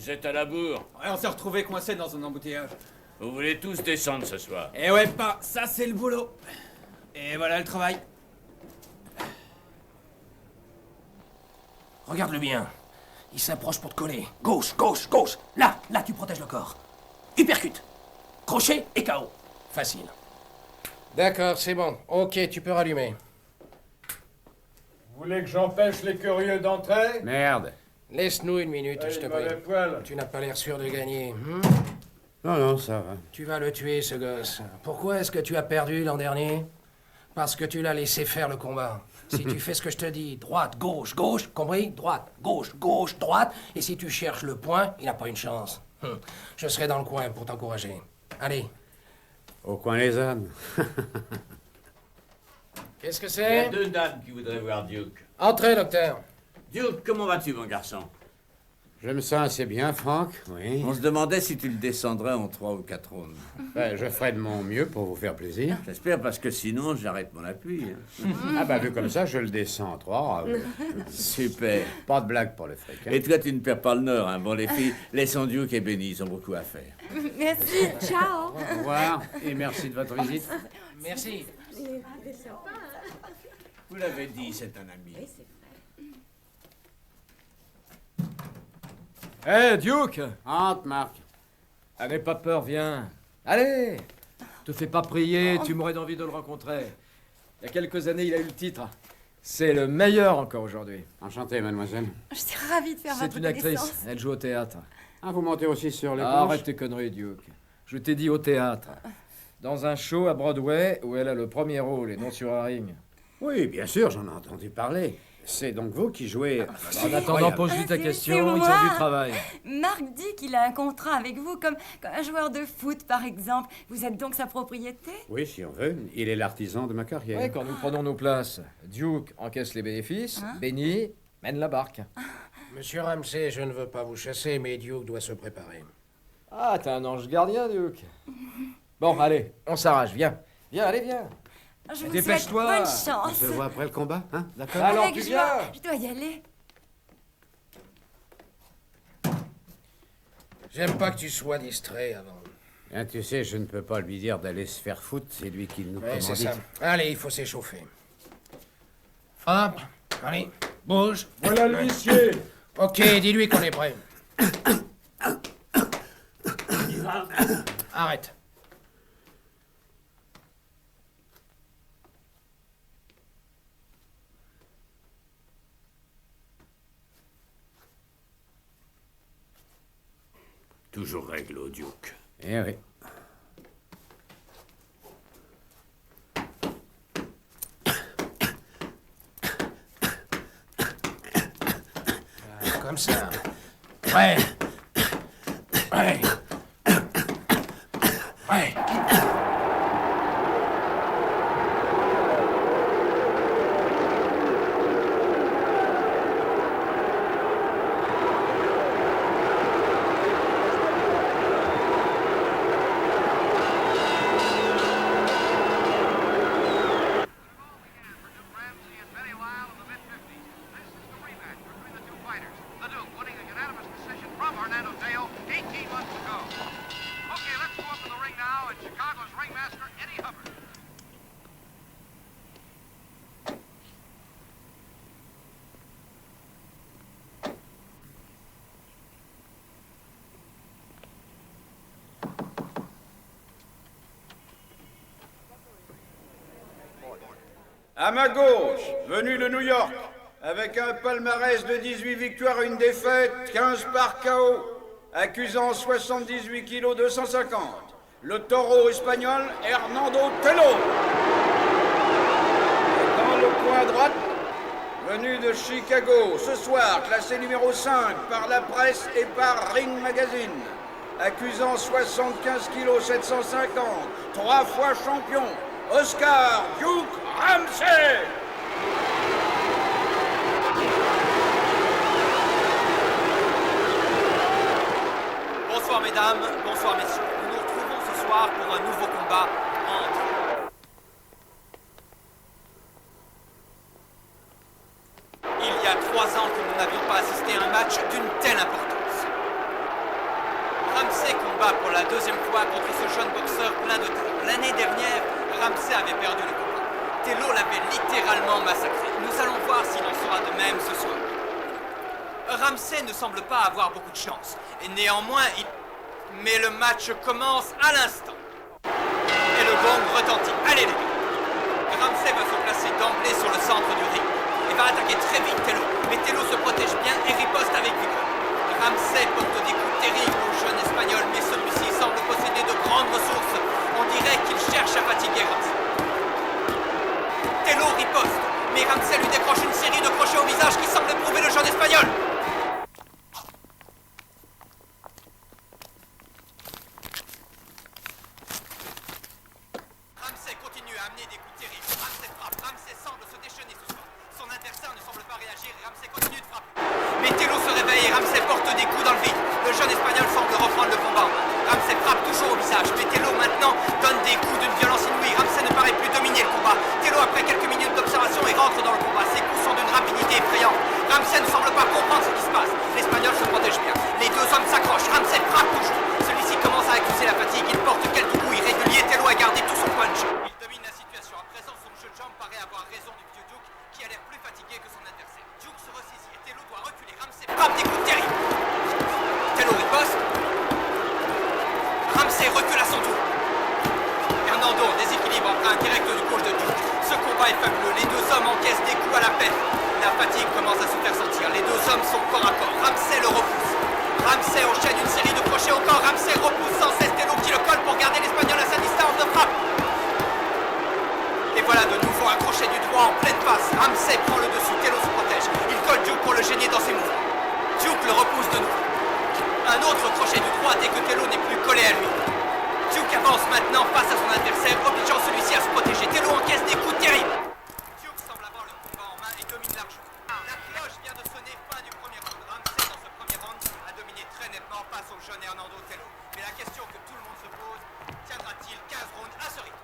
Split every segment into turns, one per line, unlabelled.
Vous êtes à la bourre.
Ouais, on s'est retrouvés coincés dans un embouteillage.
Vous voulez tous descendre ce soir.
Eh ouais, pas. Ça, c'est le boulot. Et voilà le travail.
Regarde-le bien. Il s'approche pour te coller. Gauche, gauche, gauche. Là, tu protèges le corps. Uppercut. Crochet et KO. Facile.
D'accord, c'est bon. Ok, tu peux rallumer.
Vous voulez que j'empêche les curieux d'entrer?
Merde.
Laisse-nous une minute, je te prie.
Poil.
Tu n'as pas l'air sûr de gagner.
Non, ça va.
Tu vas le tuer, ce gosse. Pourquoi est-ce que tu as perdu l'an dernier? Parce que tu l'as laissé faire le combat. Si tu fais ce que je te dis, droite, gauche, gauche, compris? Droite, gauche, gauche, droite. Et si tu cherches le point, il n'a pas une chance. Je serai dans le coin pour t'encourager. Allez.
Au coin les ânes.
Qu'est-ce que
Il y a
c'est?
2 dames qui voudraient voir Duke.
Entrez, docteur.
Duke, comment vas-tu, mon garçon?
Je me sens assez bien, Franck, oui.
On se demandait si tu le descendrais en 3 ou 4 rounds.
Ben, je ferai de mon mieux pour vous faire plaisir.
J'espère, parce que sinon, j'arrête mon appui. hein.
Ah ben, vu comme ça, je le descends en 3.
Super.
Pas de blague pour le fric. Hein.
Et toi, tu ne perds pas le nord. Hein. Bon, les filles, laissons Duke et Benny, ils ont beaucoup à faire.
Merci, ciao.
Au revoir et merci de votre visite.
Merci.
Vous l'avez dit, c'est un ami.
Hé, Duke!
Entre, Marc.
Ah, n'aie pas peur, viens. Allez! Te fais pas prier, tu mourrais d'envie de le rencontrer. Il y a quelques années, il a eu le titre. C'est le meilleur encore aujourd'hui.
Enchanté, mademoiselle.
Je suis ravie de faire votre
C'est une actrice,
connaissance.
elle joue au théâtre.
Ah, vous montez aussi sur les
Arrête
planches?
tes conneries, Duke. Je t'ai dit au théâtre. Dans un show à Broadway où elle a le premier rôle et non sur un ring.
Oui, bien sûr, j'en ai entendu parler. C'est donc vous qui jouez...
En attendant, pose-lui ta
C'est
question,
moi.
il sort du travail.
Marc dit qu'il a un contrat avec vous, comme un joueur de foot, par exemple. Vous êtes donc sa propriété?
Oui, si on veut. Il est l'artisan de ma carrière.
Ouais, quand nous prenons nos places, Duke encaisse les bénéfices, Benny mène la barque.
Monsieur Ramsey, je ne veux pas vous chasser, mais Duke doit se préparer.
Ah, t'es un ange gardien, Duke. Bon, allez, on s'arrache, viens. Viens, allez, viens.
Je vous souhaite
Dépêche-toi.
bonne
On
chance.
se voit après le combat, hein? D'accord?
Alors,
Avec
tu
joie.
viens.
Je dois y aller.
J'aime pas que tu sois distrait avant.
Hein, tu sais, je ne peux pas lui dire d'aller se faire foutre, c'est lui qui nous
Ouais, c'est
commandite.
ça. Allez, il faut s'échauffer. Hop, allez, bouge.
Voilà l'huissier.
Ok, dis-lui qu'on est prêt. Arrête.
Toujours règle au Duke.
Eh oui.
Comme ça. Ouais. Ouais. Ouais.
Ramsey and Benny Lyle in the mid-50s. This is the rematch between the two fighters. The Duke winning a unanimous decision from Hernando Dale 18 months ago. Okay, let's go up in the ring now and Chicago's ringmaster, Eddie Hubbard.
À ma gauche, venu de New York, avec un palmarès de 18 victoires, une défaite, 15 par KO, accusant 78 kg 250, le taureau espagnol Hernando Tello. Et dans le coin droite, venu de Chicago, ce soir, classé numéro 5 par la presse et par Ring Magazine, accusant 75 kg 750, 3 fois champion, Oscar Duke Ramsey.
Bonsoir mesdames, bonsoir messieurs. Nous nous retrouvons ce soir pour un nouveau combat entre... Il y a 3 ans que nous n'avions pas assisté à un match d'une telle importance. Ramsey combat pour la deuxième fois contre ce jeune boxeur plein de talent. L'année dernière, Ramsey avait perdu le combat. Tello l'avait littéralement massacré. Nous allons voir s'il en sera de même ce soir. Ramsey ne semble pas avoir beaucoup de chance. Et néanmoins, Mais le match commence à l'instant. Et le gong retentit. Allez les gars. Ramsey va se placer d'emblée sur le centre du ring. Et va attaquer très vite Tello. Mais Tello se protège bien et riposte avec vigueur. Ramsey porte des coups terribles au jeune espagnol, mais celui-ci semble posséder de grandes ressources. On dirait qu'il cherche à fatiguer Ramsey. Tello riposte, mais Ramsey lui décroche une série de crochets au visage qui semble prouver le jeune espagnol. Ramsey continue à amener des coups terribles. Ramsey frappe. Ramsey semble se déchaîner ce soir. Son adversaire ne semble pas réagir et Ramsey continue de frapper. Mais Tello se réveille et Ramsey porte des coups dans le vide. Le jeune espagnol semble reprendre le combat. Ramsey frappe toujours au visage, mais Tello maintenant donne des coups d'une violence inouïe. Ramsey ne paraît plus dominer le combat. Tello, après quelques minutes d'observation, il rentre dans le combat. Ses coups sont d'une rapidité effrayante. Ramsey ne semble pas comprendre ce qui se passe. L'espagnol se protège bien. Les deux hommes s'accrochent. Ramsey frappe toujours. Celui-ci commence à accuser la fatigue. Il porte quelques coups irréguliers. Tello a gardé tout son punch. Il domine la situation. À présent, son jeu de jambes paraît avoir raison du vieux Duke, qui a l'air plus fatigué que son adversaire. Duke se ressaisit et Tello doit reculer. Ramsey frappe des coups terribles. Tello riposte. Ramsey recule à son tour. Hernando en déséquilibre après un direct du gauche de Duke. Ce combat est fabuleux. Les deux hommes encaissent des coups à la peine. La fatigue commence à se faire sentir. Les deux hommes sont corps à corps. Ramsey le repousse. Ramsey enchaîne une série de crochets au corps. Ramsey repousse sans cesse Tello qui le colle pour garder l'espagnol à sa distance de frappe. Et voilà de nouveau un crochet du droit en pleine face. Ramsey prend le dessus. Tello se protège. Il colle Duke pour le gêner dans ses mouvements. Duke le repousse de nouveau. Un autre crochet du droit dès que Tello n'est plus collé à lui. Duke avance maintenant face à son adversaire, obligeant celui-ci à se protéger. Tello encaisse des coups terribles. Duke semble avoir le combat en main et domine largement. La cloche vient de sonner, fin du premier round. Ramsey, dans ce premier round, a dominé très nettement face au jeune Hernando Tello. Mais la question que tout le monde se pose, tiendra-t-il 15 rounds à ce rythme?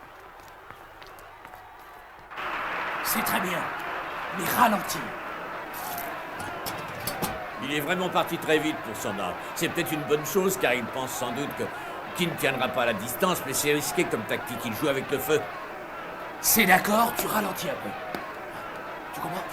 C'est très bien, mais ralentis.
Il est vraiment parti très vite pour son âge. C'est peut-être une bonne chose car il pense sans doute qu'il ne tiendra pas la distance, mais c'est risqué comme tactique. Il joue avec le feu.
C'est d'accord, tu ralentis un peu. Tu comprends?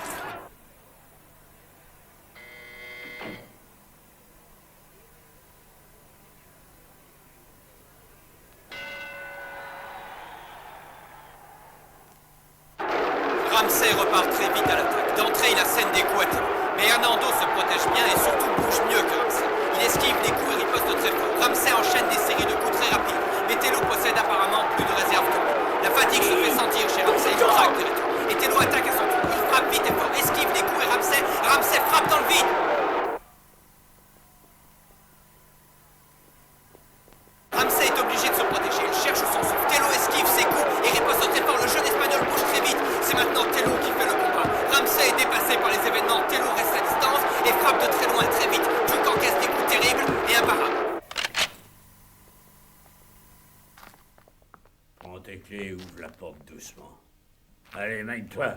Ramsey repart très vite à l'attaque. D'entrée, il assène des coups à Tello. Mais Hernando se protège bien et surtout bouge mieux que Ramsey. Il esquive des coups et riposte très fort. Ramsey enchaîne des séries de coups très rapides. Mais Tello possède apparemment plus de réserve que lui. La fatigue se fait sentir chez Ramsey. Il craque de retour. Et Tello attaque à son tour. Il frappe vite et fort. Esquive des coups et Ramsey frappe dans le vide. Ramsey est obligé de se protéger. Il cherche son souffle. Tello esquive ses coups et riposte très fort. Le jeune espagnol bouge très vite. C'est maintenant Tello qui fait le combat. Ramsey est dépassé par les événements. Tello reste à distance et frappe de très loin très vite. Duke encaisse des coups terribles et imparables.
Prends tes clés et ouvre la porte doucement. Allez, mène-toi.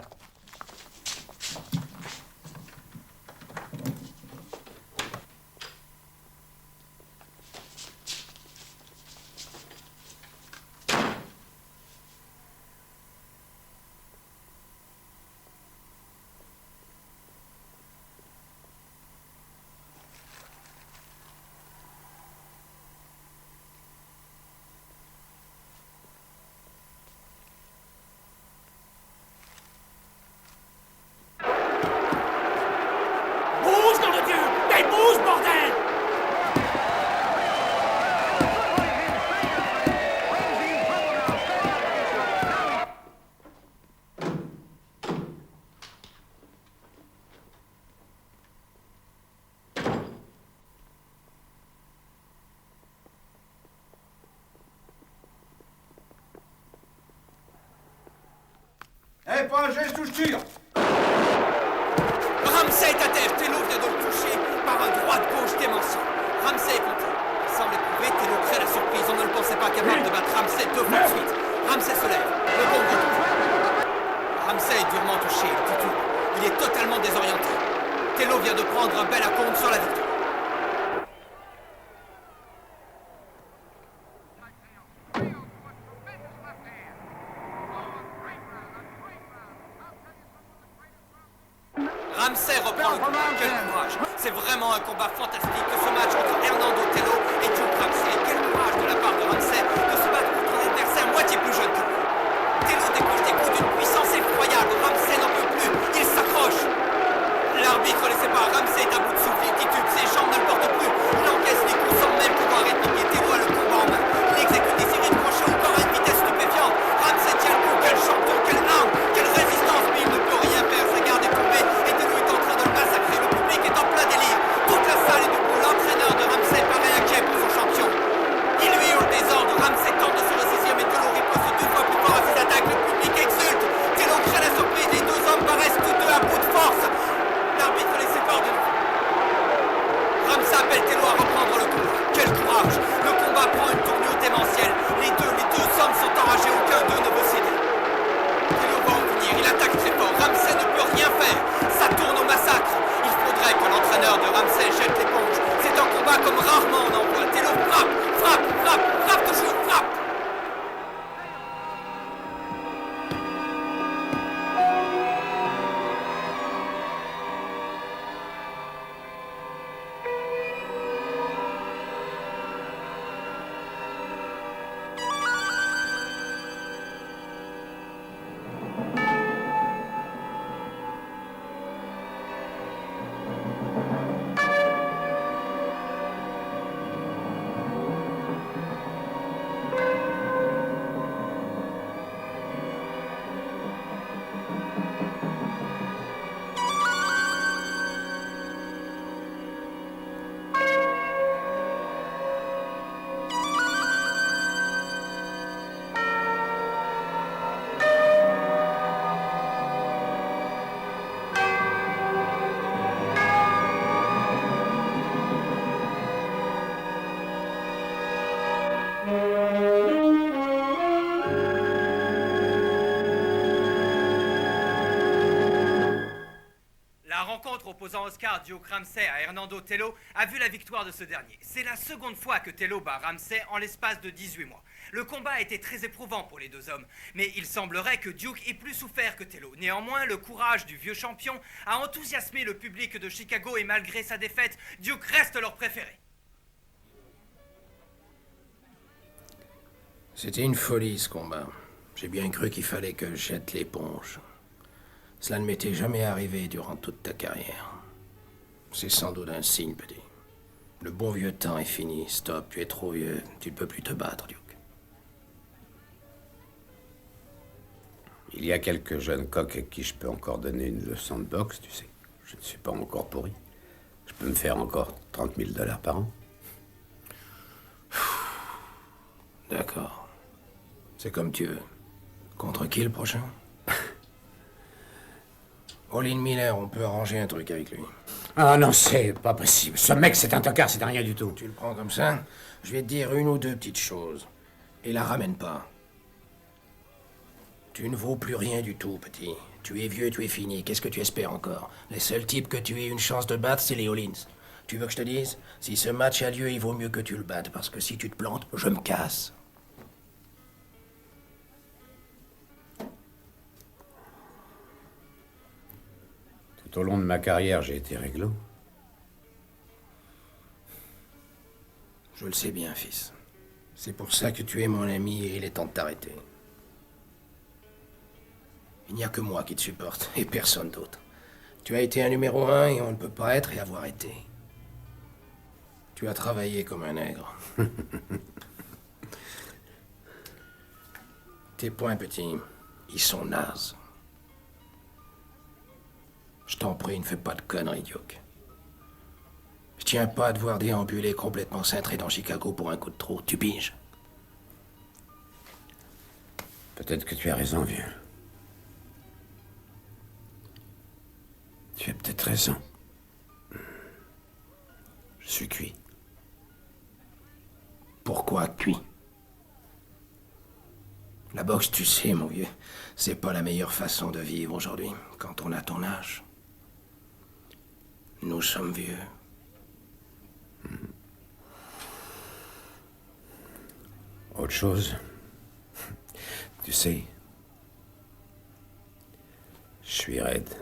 Bouge, nom de Dieu! Mais bouge, bordel!
Eh, pas un geste ou je tire!
Ramsey est à terre. Tello vient de le toucher par un droite-gauche démentiel. Ramsey est content. Il semble éprouvé. Tello crée la surprise. On ne le pensait pas capable de battre Ramsey deux fois de suite. Ramsey se lève. Le bon retour. Ramsey est durement touché. Il titube. Il est totalement désorienté. Tello vient de prendre un bel acompte sur la victoire. Ramsey reprend le combat. Quel courage! C'est vraiment un combat fantastique que ce match entre Hernando Tello et Duke Ramsey. Quel courage de la part de Ramsey de se battre contre un adversaire moitié plus jeune que lui. Tello décoche des coups d'une puissance effroyable. Ramsey n'en peut plus. Il s'accroche. L'arbitre le sépare. Ramsey est à bout de souffle. Il titube. Ses jambes ne le portent plus. Il encaisse les coups sans même pouvoir répliquer. Tello a le combat en main. Il exécute des séries de crochets encore à une vitesse stupéfiante. Ramsey tient le coup. Quel champion, quelle arme, quelle résistance. Mais il ne peut rien faire. Sa garde est tombée. Et Tello est en train de le massacrer. Le public est en plein délire. Toute la salle est debout. L'entraîneur de Ramsey paraît inquiet pour son champion. Il lui hurle des ordres. Ramsey tente de se ressaisir, mais Tello riposte 2 fois plus fort à ses attaques. Le public exulte. Tello crée la surprise. Les 2 hommes paraissent tous deux à bout de force. L'arbitre les sépare de nouveau. Ramsey appelle Tello à reprendre le combat. Quel courage! Le combat prend une tournure démentielle. Les deux hommes sont enragés. Aucun d'eux ne veut céder. Tello va en finir. Il attaque très fort. Ramsey ne peut rien faire. Ça tourne au massacre. Il faudrait que l'entraîneur de Ramsey jette l'éponge. C'est un combat comme rarement on en voit. Tello frappe, frappe, frappe, frappe toujours, frappe. La rencontre opposant Oscar Duke Ramsey à Hernando Tello a vu la victoire de ce dernier. C'est la seconde fois que Tello bat Ramsey en l'espace de 18 mois. Le combat a été très éprouvant pour les deux hommes, mais il semblerait que Duke ait plus souffert que Tello. Néanmoins, le courage du vieux champion a enthousiasmé le public de Chicago et malgré sa défaite, Duke reste leur préféré.
C'était une folie, ce combat. J'ai bien cru qu'il fallait que je jette l'éponge. Cela ne m'était jamais arrivé durant toute ta carrière. C'est sans doute un signe, petit. Le bon vieux temps est fini. Stop, tu es trop vieux. Tu ne peux plus te battre, Duke.
Il y a quelques jeunes coqs à qui je peux encore donner une leçon de boxe, tu sais. Je ne suis pas encore pourri. Je peux me faire encore 30 000 $ par an.
D'accord. C'est comme tu veux. Contre qui le prochain? Olin Miller, on peut arranger un truc avec lui.
Ah non, c'est pas possible. Ce mec, c'est un tocard, c'est rien du tout.
Tu le prends comme ça? Je vais te dire une ou deux petites choses. Et la ramène pas. Tu ne vaux plus rien du tout, petit. Tu es vieux, tu es fini. Qu'est-ce que tu espères encore? Les seuls types que tu aies une chance de battre, c'est les Hollins. Tu veux que je te dise? Si ce match a lieu, il vaut mieux que tu le battes, parce que si tu te plantes, je me casse.
Tout au long de ma carrière, j'ai été réglo.
Je le sais bien, fils. C'est pour ça que tu es mon ami et il est temps de t'arrêter. Il n'y a que moi qui te supporte et personne d'autre. Tu as été un numéro 1 et on ne peut pas être et avoir été. Tu as travaillé comme un nègre. Tes points, petit, ils sont nazes. Je t'en prie, ne fais pas de conneries, Duke. Je tiens pas à te voir déambuler complètement cintré dans Chicago pour un coup de trop. Tu piges?
Peut-être que tu as raison, vieux. Tu as peut-être raison. Je suis cuit.
Pourquoi cuit? La boxe, tu sais, mon vieux, c'est pas la meilleure façon de vivre aujourd'hui, quand on a ton âge. Nous sommes vieux.
Autre chose. Tu sais, je suis raide.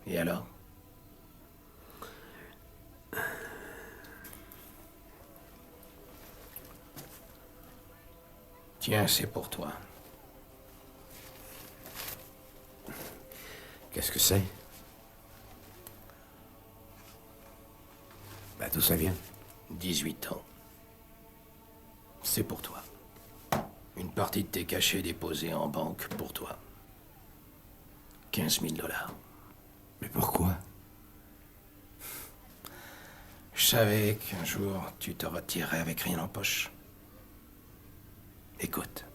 Et alors? Tiens, c'est pour toi.
Qu'est-ce que c'est? Bah, d'où ça vient?
18 ans. C'est pour toi. Une partie de tes cachets déposés en banque pour toi. 15 000 $.
Mais pourquoi?
Je savais qu'un jour, tu te retirerais avec rien en poche. Écoute,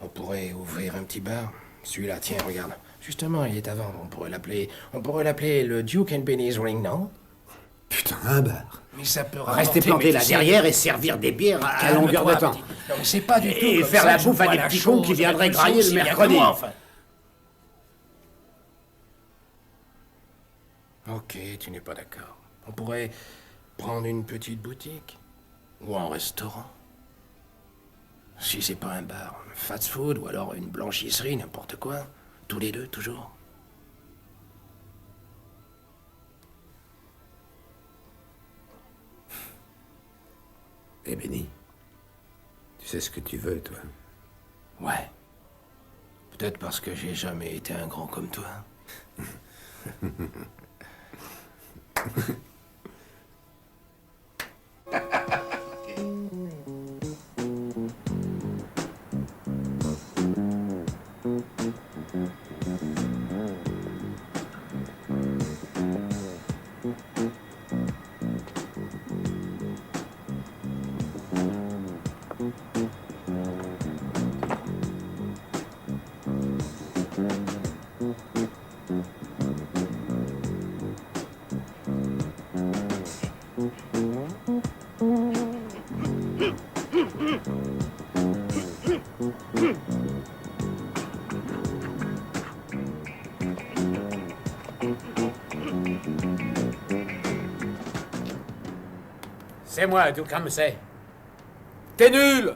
on pourrait ouvrir un petit bar. Celui-là, tiens, regarde. Justement, il est à vendre. On pourrait l'appeler le Duke and Benny's Ring, non?
Putain, un bar.
Mais ça peut
Rester planté là derrière et servir des bières à longueur de temps.
Non, mais c'est pas du tout
Et
comme
faire
ça
la
que je
bouffe à
vois
des
la
petits cons qui
chose.
viendraient
La
grailler
chose,
le
c'est bien que
mercredi.
moi, enfin. Ok, tu n'es pas d'accord. On pourrait prendre une petite boutique ou un restaurant. Si c'est pas un bar, un fast-food ou alors une blanchisserie, n'importe quoi. Tous les deux, toujours.
Eh, Benny, tu sais ce que tu veux, toi?
Ouais. Peut-être parce que j'ai jamais été un grand comme toi.
C'est moi, Duke Ramsay.
T'es nul!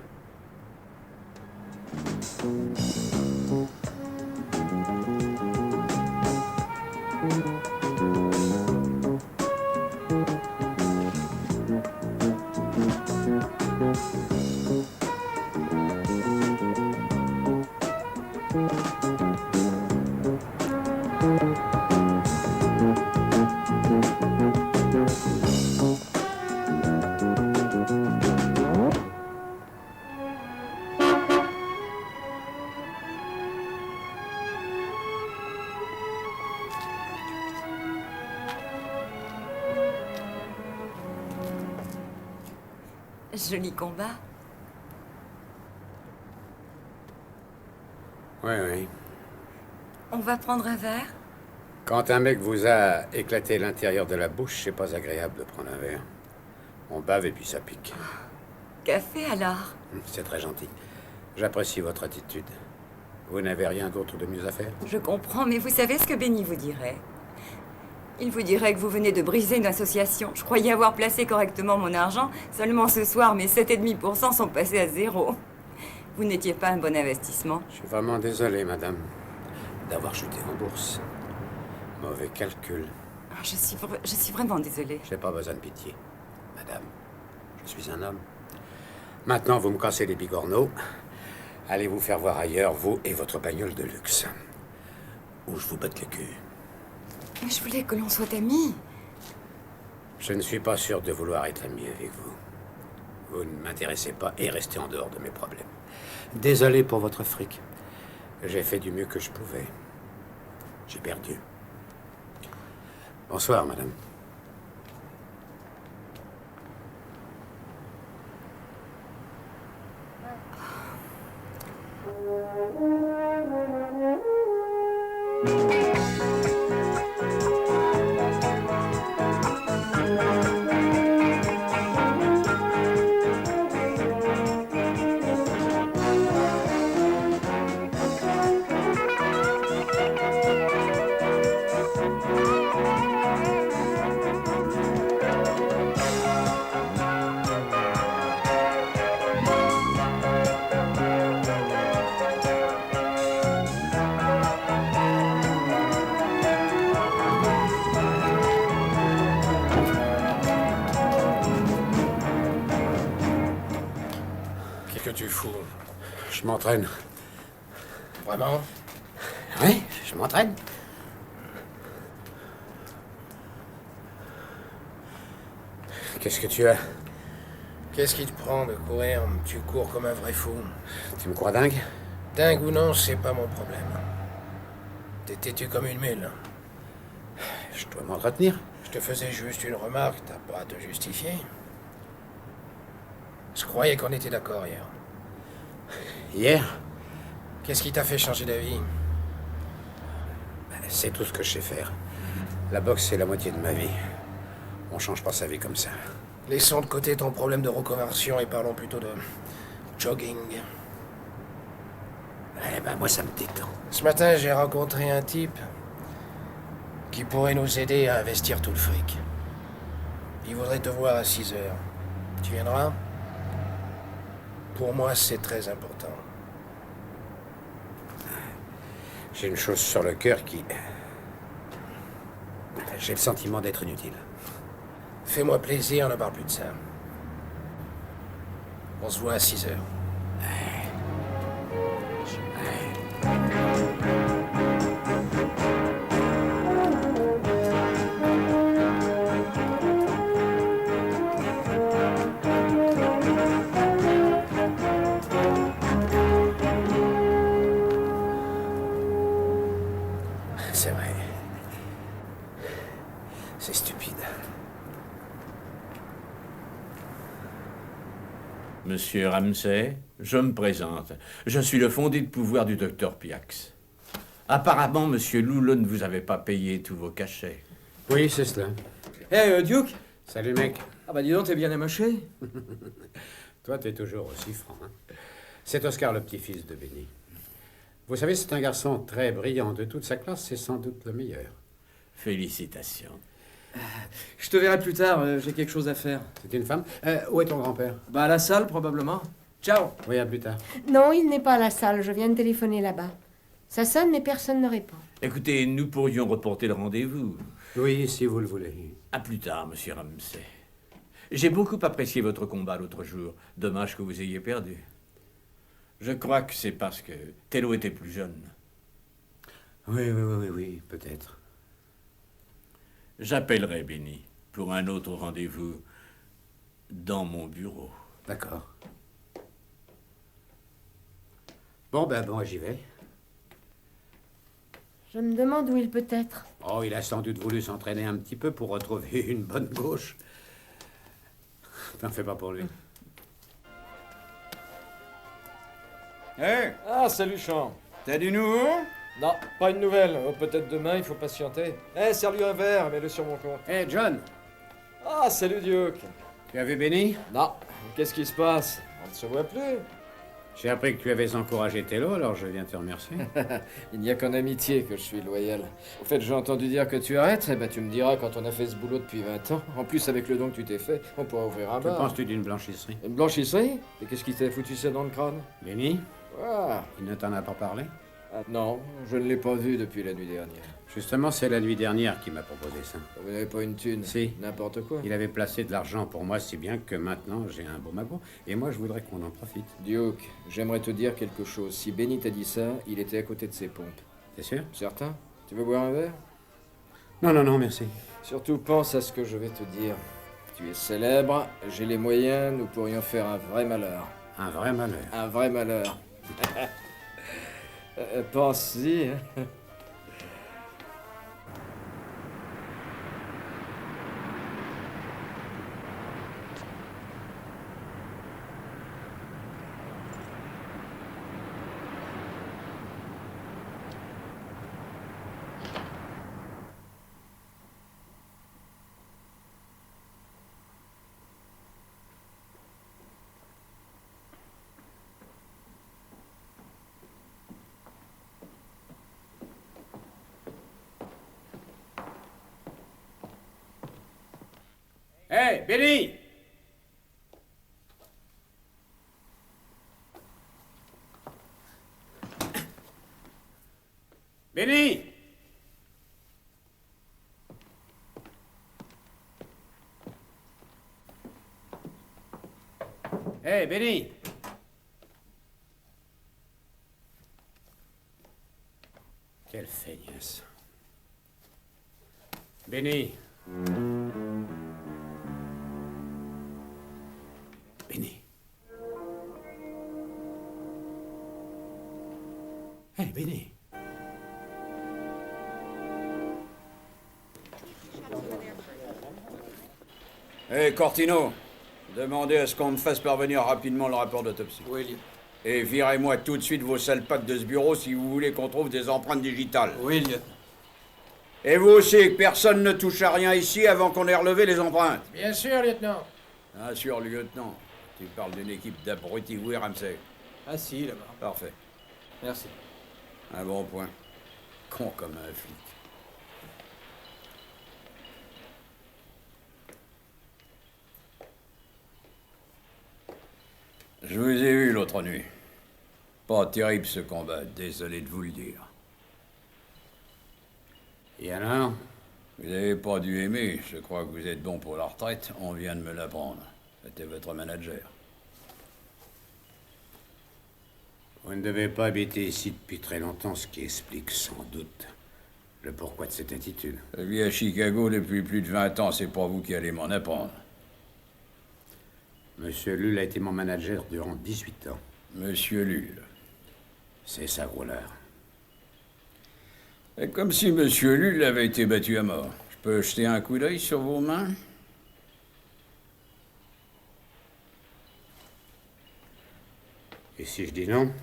Joli combat.
Oui.
On va prendre un verre?
Quand un mec vous a éclaté l'intérieur de la bouche, c'est pas agréable de prendre un verre. On bave et puis ça pique.
Café alors?
C'est très gentil. J'apprécie votre attitude. Vous n'avez rien d'autre de mieux à faire?
Je comprends, mais vous savez ce que Benny vous dirait? Il vous dirait que vous venez de briser une association. Je croyais avoir placé correctement mon argent. Seulement ce soir, mes 7,5% sont passés à zéro. Vous n'étiez pas un bon investissement.
Je suis vraiment désolé, madame, d'avoir chuté en bourse. Mauvais calcul.
Je suis vraiment désolée.
J'ai pas besoin de pitié, madame. Je suis un homme. Maintenant, vous me cassez les bigorneaux. Allez vous faire voir ailleurs, vous et votre bagnole de luxe. Ou je vous batte le cul.
Mais je voulais que l'on soit amis.
Je ne suis pas sûr de vouloir être ami avec vous. Vous ne m'intéressez pas et restez en dehors de mes problèmes. Désolé pour votre fric. J'ai fait du mieux que je pouvais. J'ai perdu. Bonsoir, madame. Je m'entraîne.
Vraiment?
Oui, je m'entraîne. Qu'est-ce que tu as?
Qu'est-ce qui te prend de courir? Tu cours comme un vrai fou.
Tu me crois dingue?
Dingue ou non, c'est pas mon problème. T'es têtu comme une mule.
Je dois m'entretenir.
Je te faisais juste une remarque, t'as pas à te justifier. Je croyais qu'on était d'accord hier.
Hier?
Qu'est-ce qui t'a fait changer d'avis?
C'est tout ce que je sais faire. La boxe, c'est la moitié de ma vie. On change pas sa vie comme ça.
Laissons de côté ton problème de reconversion et parlons plutôt de jogging.
Eh ben, moi, ça me détend.
Ce matin, j'ai rencontré un type qui pourrait nous aider à investir tout le fric. Il voudrait te voir à 6 heures. Tu viendras? Pour moi, c'est très important.
J'ai une chose sur le cœur qui... J'ai le sentiment d'être inutile.
Fais-moi plaisir, ne parle plus de ça. On se voit à 6 heures.
C'est vrai. C'est stupide.
Monsieur Ramsey, je me présente. Je suis le fondé de pouvoir du docteur Piax. Apparemment, monsieur Loulot ne vous avait pas payé tous vos cachets.
Oui, c'est cela.
Duke.
Salut, mec.
Ah bah dis donc, t'es bien amoché.
Toi, t'es toujours aussi franc. Hein? C'est Oscar, le petit-fils de Benny. Vous savez, c'est un garçon très brillant. De toute sa classe, c'est sans doute le meilleur.
Félicitations.
Je te verrai plus tard, j'ai quelque chose à faire.
C'est une femme? Où est ton grand-père?
Bah à la salle, probablement. Ciao.
Oui, à plus tard.
Non, il n'est pas à la salle. Je viens de téléphoner là-bas. Ça sonne, mais personne ne répond.
Écoutez, nous pourrions reporter le rendez-vous.
Oui, si vous le voulez.
À plus tard, monsieur Ramsey. J'ai beaucoup apprécié votre combat l'autre jour. Dommage que vous ayez perdu. Je crois que c'est parce que Tello était plus jeune.
Oui, peut-être.
J'appellerai Benny pour un autre rendez-vous dans mon bureau.
D'accord. Bon, j'y vais.
Je me demande où il peut être.
Oh, il a sans doute voulu s'entraîner un petit peu pour retrouver une bonne gauche. T'en fais pas pour lui.
Hé,
Ah, salut, Champ.
t'as du nouveau?
Non, pas une nouvelle. Oh, peut-être demain, il faut patienter. Serre-lui un verre, mets-le sur mon compte.
John,
Ah, salut, Duke.
tu as vu Benny?
Non, qu'est-ce qui se passe? On ne se voit plus.
J'ai appris que tu avais encouragé Tello, alors je viens te remercier.
Il n'y a qu'en amitié que je suis loyal. Au fait, j'ai entendu dire que tu arrêtes. Eh ben, tu me diras quand on a fait ce boulot depuis 20 ans. En plus, avec le don que tu t'es fait, on pourra ouvrir un
Que
bar.
penses-tu d'une blanchisserie?
Une blanchisserie? Et qu'est-ce qui t'a foutu ça dans le crâne?
Benny?
Ah,
Il ne t'en a pas parlé?
non, je ne l'ai pas vu depuis la nuit dernière.
Justement, c'est la nuit dernière qu'il m'a proposé ça.
Vous n'avez pas une thune?
Si.
N'importe quoi.
Il avait placé de l'argent pour moi, si bien que maintenant j'ai un beau magot. Et moi, je voudrais qu'on en profite.
Duke, j'aimerais te dire quelque chose. Si Benny t'a dit ça, il était à côté de ses pompes.
T'es sûr?
Certain? Tu veux boire un verre?
Non, merci.
Surtout pense à ce que je vais te dire. Tu es célèbre, j'ai les moyens, nous pourrions faire un vrai malheur.
Un vrai malheur.
Un vrai malheur. Pense-y. Hein.
Hé, Benny! Benny! Hé, Benny! Quelle feignasse. Benny. Benny. Hé, Benny.
Hé, Cortino, demandez à ce qu'on me fasse parvenir rapidement le rapport d'autopsie.
Oui, lieutenant.
Et virez-moi tout de suite vos sales pattes de ce bureau si vous voulez qu'on trouve des empreintes digitales.
Oui, lieutenant.
Et vous aussi, personne ne touche à rien ici avant qu'on ait relevé les empreintes.
Bien sûr, lieutenant.
Ah, sûr, lieutenant. Tu parles d'une équipe d'abrutis, oui, Ramsey.
Ah si, là-bas.
Parfait.
Merci.
Un bon point. Con comme un flic. Je vous ai vu l'autre nuit. Pas terrible ce combat, désolé de vous le dire.
Et alors?
Vous n'avez pas dû aimer, je crois que vous êtes bon pour la retraite, on vient de me l'apprendre. C'était votre manager.
Vous ne devez pas habiter ici depuis très longtemps, ce qui explique sans doute le pourquoi de cette attitude.
Je vis à Chicago depuis plus de 20 ans, c'est pas vous qui allez m'en apprendre.
Monsieur Lull a été mon manager durant 18 ans.
Monsieur Lull.
C'est ça, rouleur.
Et comme si Monsieur Lull avait été battu à mort. Je peux jeter un coup d'œil sur vos mains?
Et si je dis non?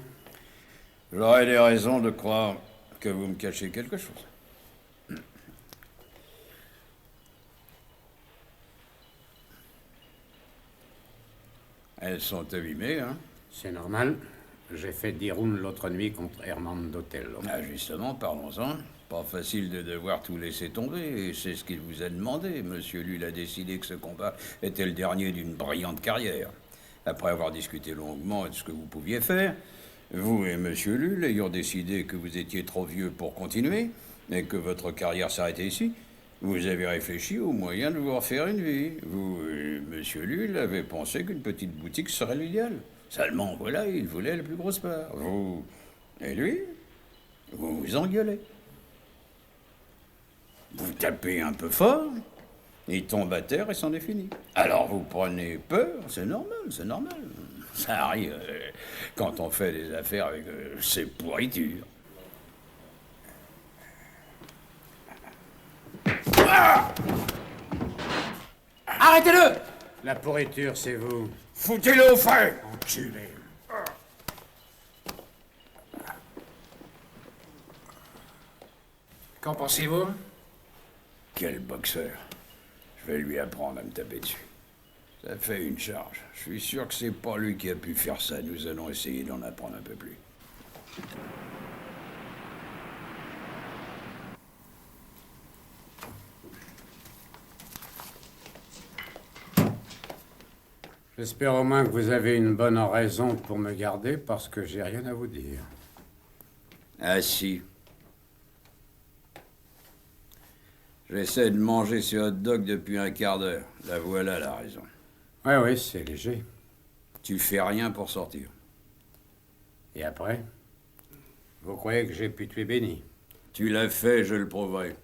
J'aurais des raisons de croire que vous me cachez quelque chose. Elles sont abîmées, hein?
C'est normal. J'ai fait 10 rounds l'autre nuit contre Herman Dotello.
Ah, justement, parlons-en. Pas facile de devoir tout laisser tomber, et c'est ce qu'il vous a demandé. Monsieur Lull a décidé que ce combat était le dernier d'une brillante carrière. Après avoir discuté longuement de ce que vous pouviez faire, vous et Monsieur Lull ayant décidé que vous étiez trop vieux pour continuer, et que votre carrière s'arrêtait ici, vous avez réfléchi au moyen de vous refaire une vie. Vous et Monsieur Lull avez pensé qu'une petite boutique serait l'idéal. Seulement, voilà, il voulait la plus grosse part. Vous et lui, vous vous engueulez. Vous tapez un peu fort, il tombe à terre et c'en est fini. Alors vous prenez peur, c'est normal, c'est normal. Ça arrive quand on fait des affaires avec ces pourritures.
Ah! Arrêtez-le!
La pourriture, c'est vous.
Foutez-le au feu!
Enculé.
Qu'en pensez-vous?
Quel boxeur. Je vais lui apprendre à me taper dessus. Ça fait une charge. Je suis sûr que c'est pas lui qui a pu faire ça. Nous allons essayer d'en apprendre un peu plus.
J'espère au moins que vous avez une bonne raison pour me garder, parce que j'ai rien à vous dire.
Ah si. J'essaie de manger ce hot dog depuis un quart d'heure. La voilà la raison.
Oui, c'est léger.
Tu fais rien pour sortir.
Et après? Vous croyez que j'ai pu tuer Benny?
Tu l'as fait, je le prouverai.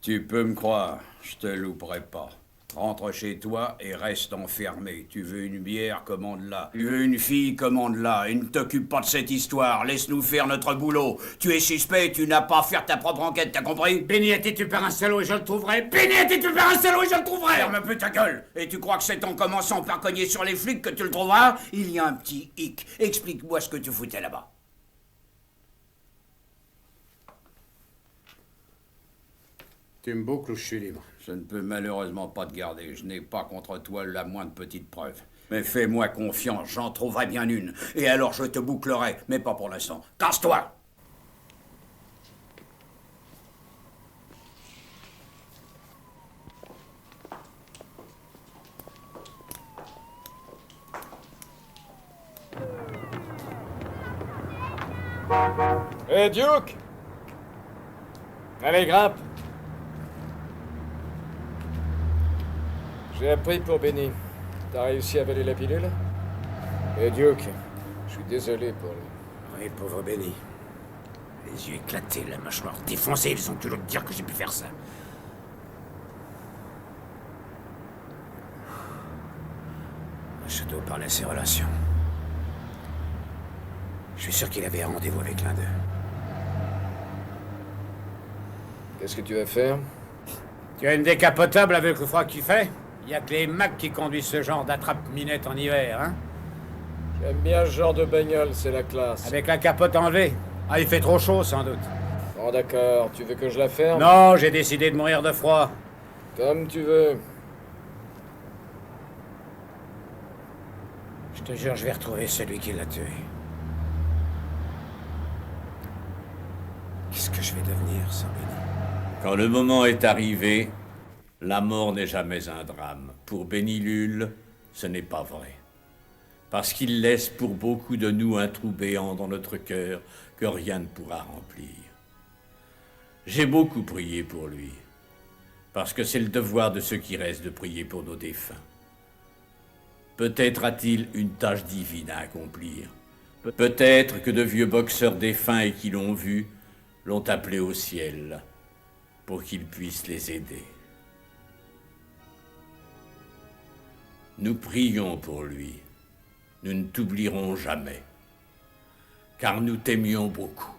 Tu peux me croire, je te louperai pas. Rentre chez toi et reste enfermé. Tu veux une bière, commande-la. Tu veux une fille, commande-la. Et ne t'occupe pas de cette histoire. Laisse-nous faire notre boulot. Tu es suspect, tu n'as pas à faire ta propre enquête, t'as compris?
Benny a été tué par un salaud et je le trouverai. Benny a été tué par un salaud et je le trouverai.
Ferme un peu ta gueule. Et tu crois que c'est en commençant par cogner sur les flics que tu le trouveras? Il y a un petit hic. Explique-moi ce que tu foutais là-bas.
Tu me boucles ou je suis libre?
Je ne peux malheureusement pas te garder. Je n'ai pas contre toi la moindre petite preuve. Mais fais-moi confiance, j'en trouverai bien une. Et alors je te bouclerai, mais pas pour l'instant. Casse-toi!
Hé, Duke! Allez, grimpe! J'ai appris pour Benny. T'as réussi à avaler la pilule? Et Duke, je suis désolé pour lui.
Oui, pauvre Benny. Les yeux éclatés, la mâchoire défoncée, ils ont toujours de dire que j'ai pu faire ça. Je dois parler à ses relations. Je suis sûr qu'il avait un rendez-vous avec l'un d'eux.
Qu'est-ce que tu vas faire?
Tu as une décapotable avec le froid qu'il fait? Il y a que les Macs qui conduisent ce genre d'attrape-minette en hiver, hein?
J'aime bien ce genre de bagnole, c'est la classe.
Avec la capote enlevée. Ah, il fait trop chaud, sans doute.
Bon, d'accord. Tu veux que je la ferme?
Non, j'ai décidé de mourir de froid.
Comme tu veux.
Je te jure, je vais retrouver celui qui l'a tué. Qu'est-ce que je vais devenir sans Benny?
Quand le moment est arrivé, la mort n'est jamais un drame. Pour Benny Lull, ce n'est pas vrai. Parce qu'il laisse pour beaucoup de nous un trou béant dans notre cœur que rien ne pourra remplir. J'ai beaucoup prié pour lui, parce que c'est le devoir de ceux qui restent de prier pour nos défunts. Peut-être a-t-il une tâche divine à accomplir. Peut-être que de vieux boxeurs défunts et qui l'ont vu l'ont appelé au ciel pour qu'il puisse les aider. Nous prions pour lui. Nous ne t'oublierons jamais, car nous t'aimions beaucoup.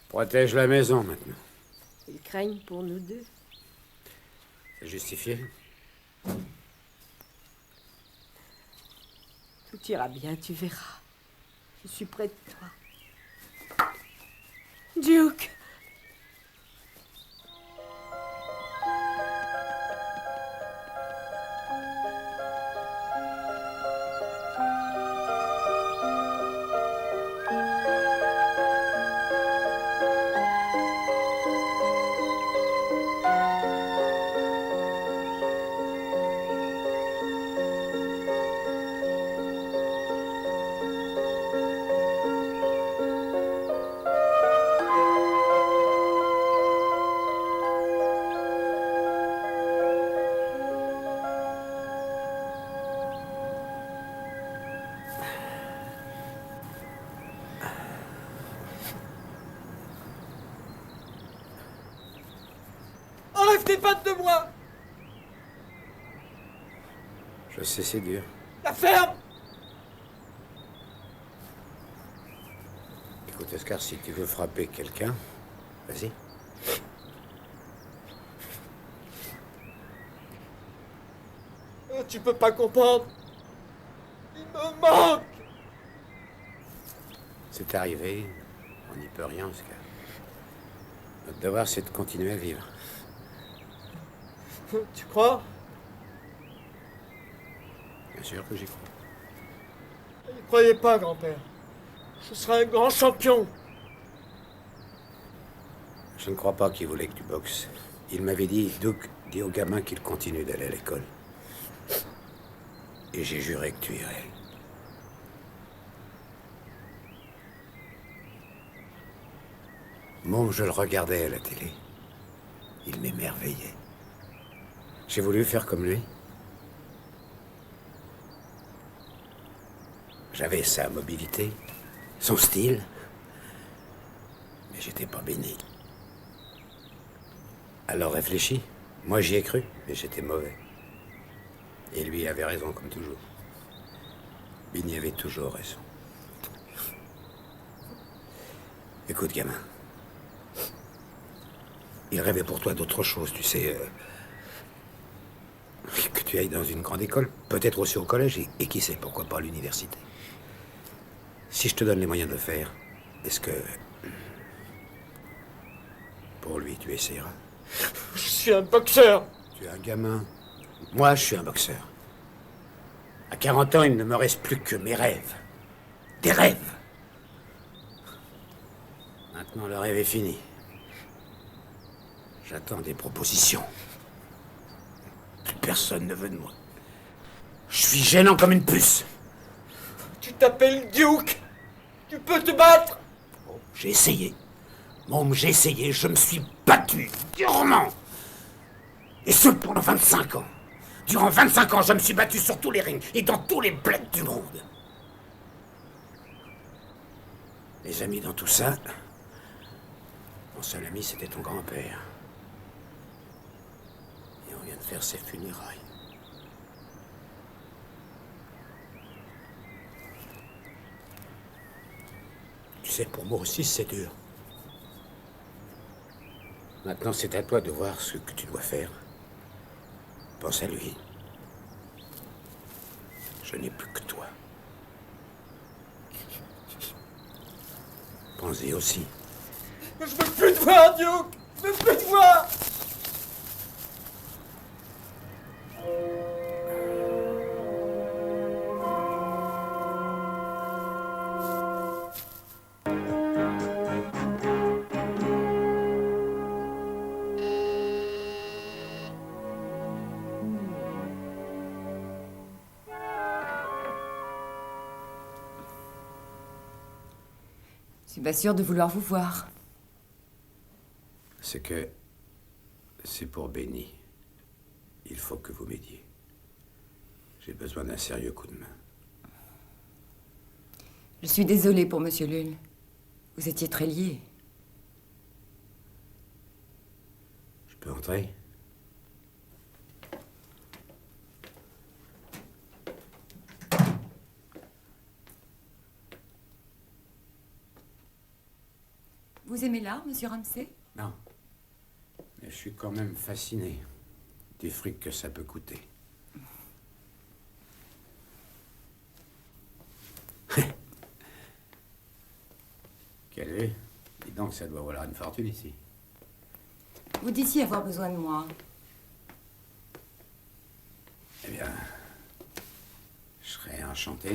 Protège la maison maintenant.
Ils craignent pour nous deux.
C'est justifié?
Tout ira bien, tu verras. Je suis près de toi. Duke!
Enlève tes pattes de moi!
Je sais, c'est dur.
La ferme!
Écoute, Oscar, si tu veux frapper quelqu'un, vas-y.
Tu peux pas comprendre. Il me manque!
C'est arrivé, on n'y peut rien, Oscar. Notre devoir, c'est de continuer à vivre.
Tu crois?
Bien sûr que j'y crois.
Croyez pas, grand-père. Je serai un grand champion.
Je ne crois pas qu'il voulait que tu boxes. Il m'avait dit, Duke, dis au gamin qu'il continue d'aller à l'école. Et j'ai juré que tu irais. Môme, je le regardais à la télé. Il m'émerveillait. J'ai voulu faire comme lui. J'avais sa mobilité, son style, mais j'étais pas béni. Alors réfléchis. Moi j'y ai cru, mais j'étais mauvais. Et lui avait raison comme toujours. Benny avait toujours raison. Écoute, gamin. Il rêvait pour toi d'autre chose, tu sais. Que tu ailles dans une grande école, peut-être aussi au collège, et qui sait, pourquoi pas à l'université. Si je te donne les moyens de le faire, est-ce que... pour lui, tu essaieras?
Je suis un boxeur.
Tu es un gamin. Moi, je suis un boxeur. À 40 ans, il ne me reste plus que mes rêves. Des rêves. Maintenant, le rêve est fini. J'attends des propositions. Plus personne ne veut de moi. Je suis gênant comme une puce.
Tu t'appelles Duke. Tu peux te battre.
Oh, j'ai essayé. Môme, j'ai essayé. Je me suis battu durement. Et ce, pendant 25 ans. Durant 25 ans, je me suis battu sur tous les rings et dans tous les bleds du monde. Les amis dans tout ça, mon seul ami, c'était ton grand-père. Et on vient de faire ses funérailles. Tu sais, pour moi aussi, c'est dur. Maintenant, c'est à toi de voir ce que tu dois faire. Pense à lui. Je n'ai plus que toi. Pense-y aussi.
Je veux plus te voir, Duke. Je veux plus te voir.
Je suis pas sûre de vouloir vous voir.
C'est que... c'est pour Benny. Il faut que vous m'aidiez. J'ai besoin d'un sérieux coup de main.
Je suis désolée pour Monsieur Lull. Vous étiez très liés.
Je peux entrer?
Vous aimez l'art, Monsieur Ramsey?
Non. Mais je suis quand même fasciné du fric que ça peut coûter. Quelle vue? Dis donc, ça doit valoir une fortune ici.
Vous disiez avoir besoin de moi.
Eh bien, je serais enchanté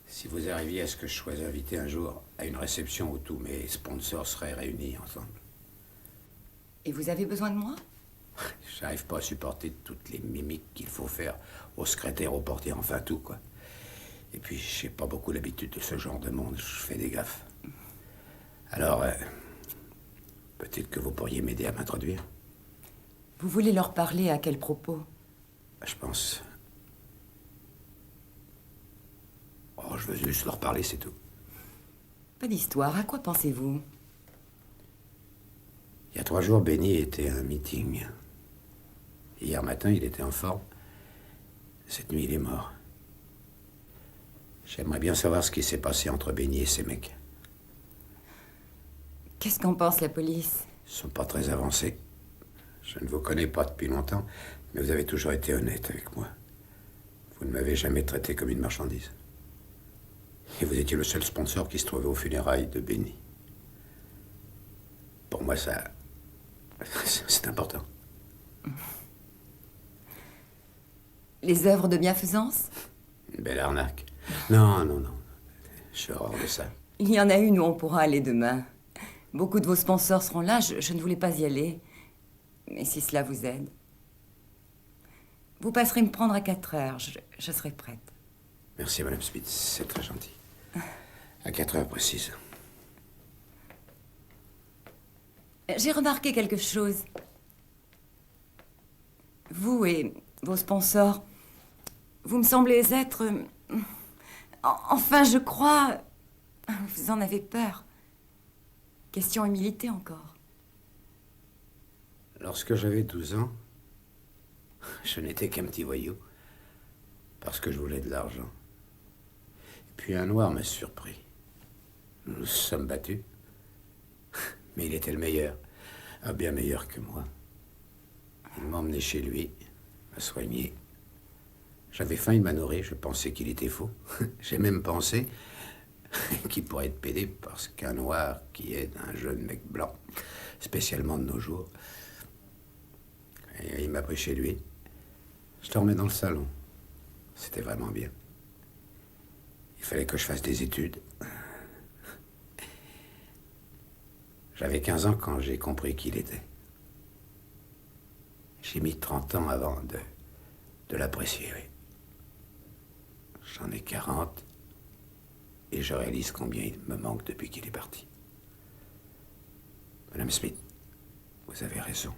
si vous arriviez à ce que je sois invité un jour à une réception où tous mes sponsors seraient réunis ensemble.
Et vous avez besoin de moi?
J'arrive pas à supporter toutes les mimiques qu'il faut faire au secrétaire, au portier, enfin tout, quoi. Et puis, j'ai pas beaucoup l'habitude de ce genre de monde, je fais des gaffes. Alors, peut-être que vous pourriez m'aider à m'introduire.
Vous voulez leur parler à quel propos?
Je pense... Oh, je veux juste leur parler, c'est tout.
Pas d'histoire, à quoi pensez-vous?
Il y a 3 jours, Benny était à un meeting. Hier matin, il était en forme. Cette nuit, il est mort. J'aimerais bien savoir ce qui s'est passé entre Benny et ces mecs.
Qu'est-ce qu'en pense la police?
Ils sont pas très avancés. Je ne vous connais pas depuis longtemps, mais vous avez toujours été honnête avec moi. Vous ne m'avez jamais traité comme une marchandise. Et vous étiez le seul sponsor qui se trouvait aux funérailles de Benny. Pour moi, ça... c'est important.
Les œuvres de bienfaisance?
Une belle arnaque. Non, non, non. Je suis hors de ça.
Il y en a une où on pourra aller demain. Beaucoup de vos sponsors seront là. Je ne voulais pas y aller. Mais si cela vous aide. Vous passerez me prendre à 4 heures. Je serai prête.
Merci, Madame Smith. C'est très gentil. À 4 heures précises.
J'ai remarqué quelque chose. Vous et vos sponsors, vous me semblez être... Enfin, je crois... Vous en avez peur. Question humilité encore.
Lorsque j'avais 12 ans, je n'étais qu'un petit voyou. Parce que je voulais de l'argent. Et puis un noir m'a surpris. Nous nous sommes battus. Mais il était le meilleur. Bien meilleur que moi. Il m'a emmené chez lui, m'a soigné. J'avais faim, il m'a nourri, je pensais qu'il était faux. J'ai même pensé qu'il pourrait être pédé parce qu'un noir qui est un jeune mec blanc, spécialement de nos jours. Et il m'a pris chez lui. Je dormais dans le salon. C'était vraiment bien. Il fallait que je fasse des études. J'avais 15 ans quand j'ai compris qui il était. J'ai mis 30 ans avant de l'apprécier, oui. J'en ai 40 et je réalise combien il me manque depuis qu'il est parti. Madame Smith, vous avez raison.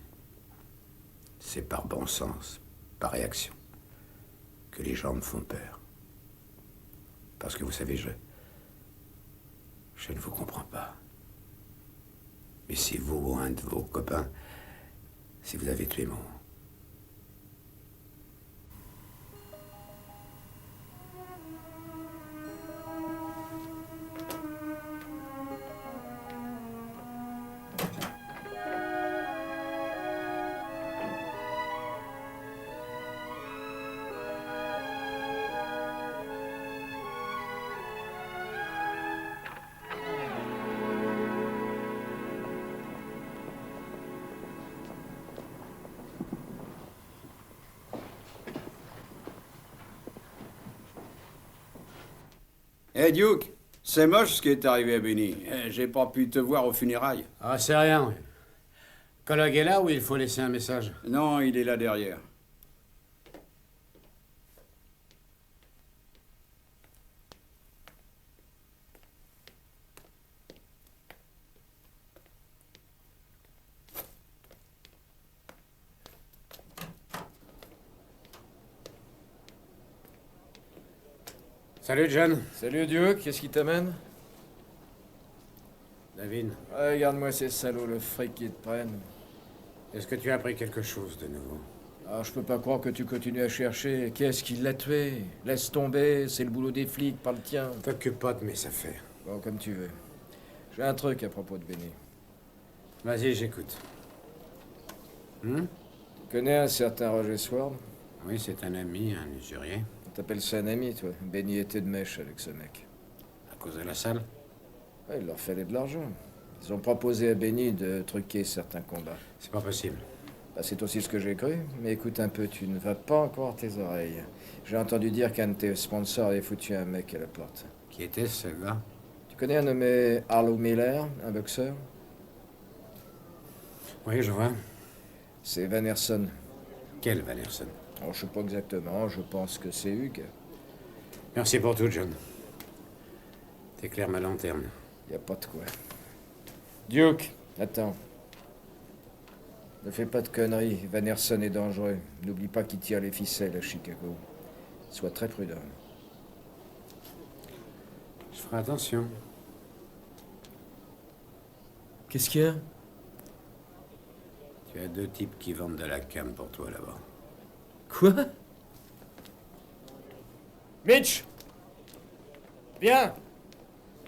C'est par bon sens, par réaction, que les gens me font peur. Parce que vous savez, je ne vous comprends pas. Mais si vous ou un de vos copains, si vous avez tué mon...
Hey Duke, c'est moche ce qui est arrivé à Benny. J'ai pas pu te voir aux funérailles.
Ah, c'est rien, oui. Collègue est là ou il faut laisser un message?
Non, il est là derrière.
Salut, John.
Salut, Duke. Qu'est-ce qui t'amène?
David.
Regarde-moi ces salauds, le fric qu'ils te prennent.
Est-ce que tu as appris quelque chose de nouveau?
Ah, je peux pas croire que tu continues à chercher. Qu'est-ce qui l'a tué? Laisse tomber, c'est le boulot des flics, pas le tien.
T'occupe pas de mes affaires.
Bon, comme tu veux. J'ai un truc à propos de Benny.
Vas-y, j'écoute.
Tu connais un certain Roger Sword?
Oui, c'est un ami, un usurier.
T'appelles ça un ami, toi? Benny était de mèche avec ce mec.
À cause de la salle?
Ouais, il leur fallait de l'argent. Ils ont proposé à Benny de truquer certains combats.
C'est pas possible.
Bah, c'est aussi ce que j'ai cru. Mais écoute un peu, tu ne vas pas encore tes oreilles. J'ai entendu dire qu'un de tes sponsors avait foutu un mec à la porte.
Qui était ce gars?
Tu connais un nommé Harlow Miller, un boxeur?
Oui, je vois.
C'est Van Herson.
Quel Van Herson?
Oh, je sais pas exactement, je pense que c'est Hugues.
Merci pour tout, John. T'éclaires ma lanterne.
Y a pas de quoi. Duke, attends. Ne fais pas de conneries, Van Herson est dangereux. N'oublie pas qu'il tire les ficelles à Chicago. Sois très prudent.
Je ferai attention.
Qu'est-ce qu'il y a?
Tu as 2 types qui vendent de la cam pour toi là-bas.
Quoi? Mitch! Viens!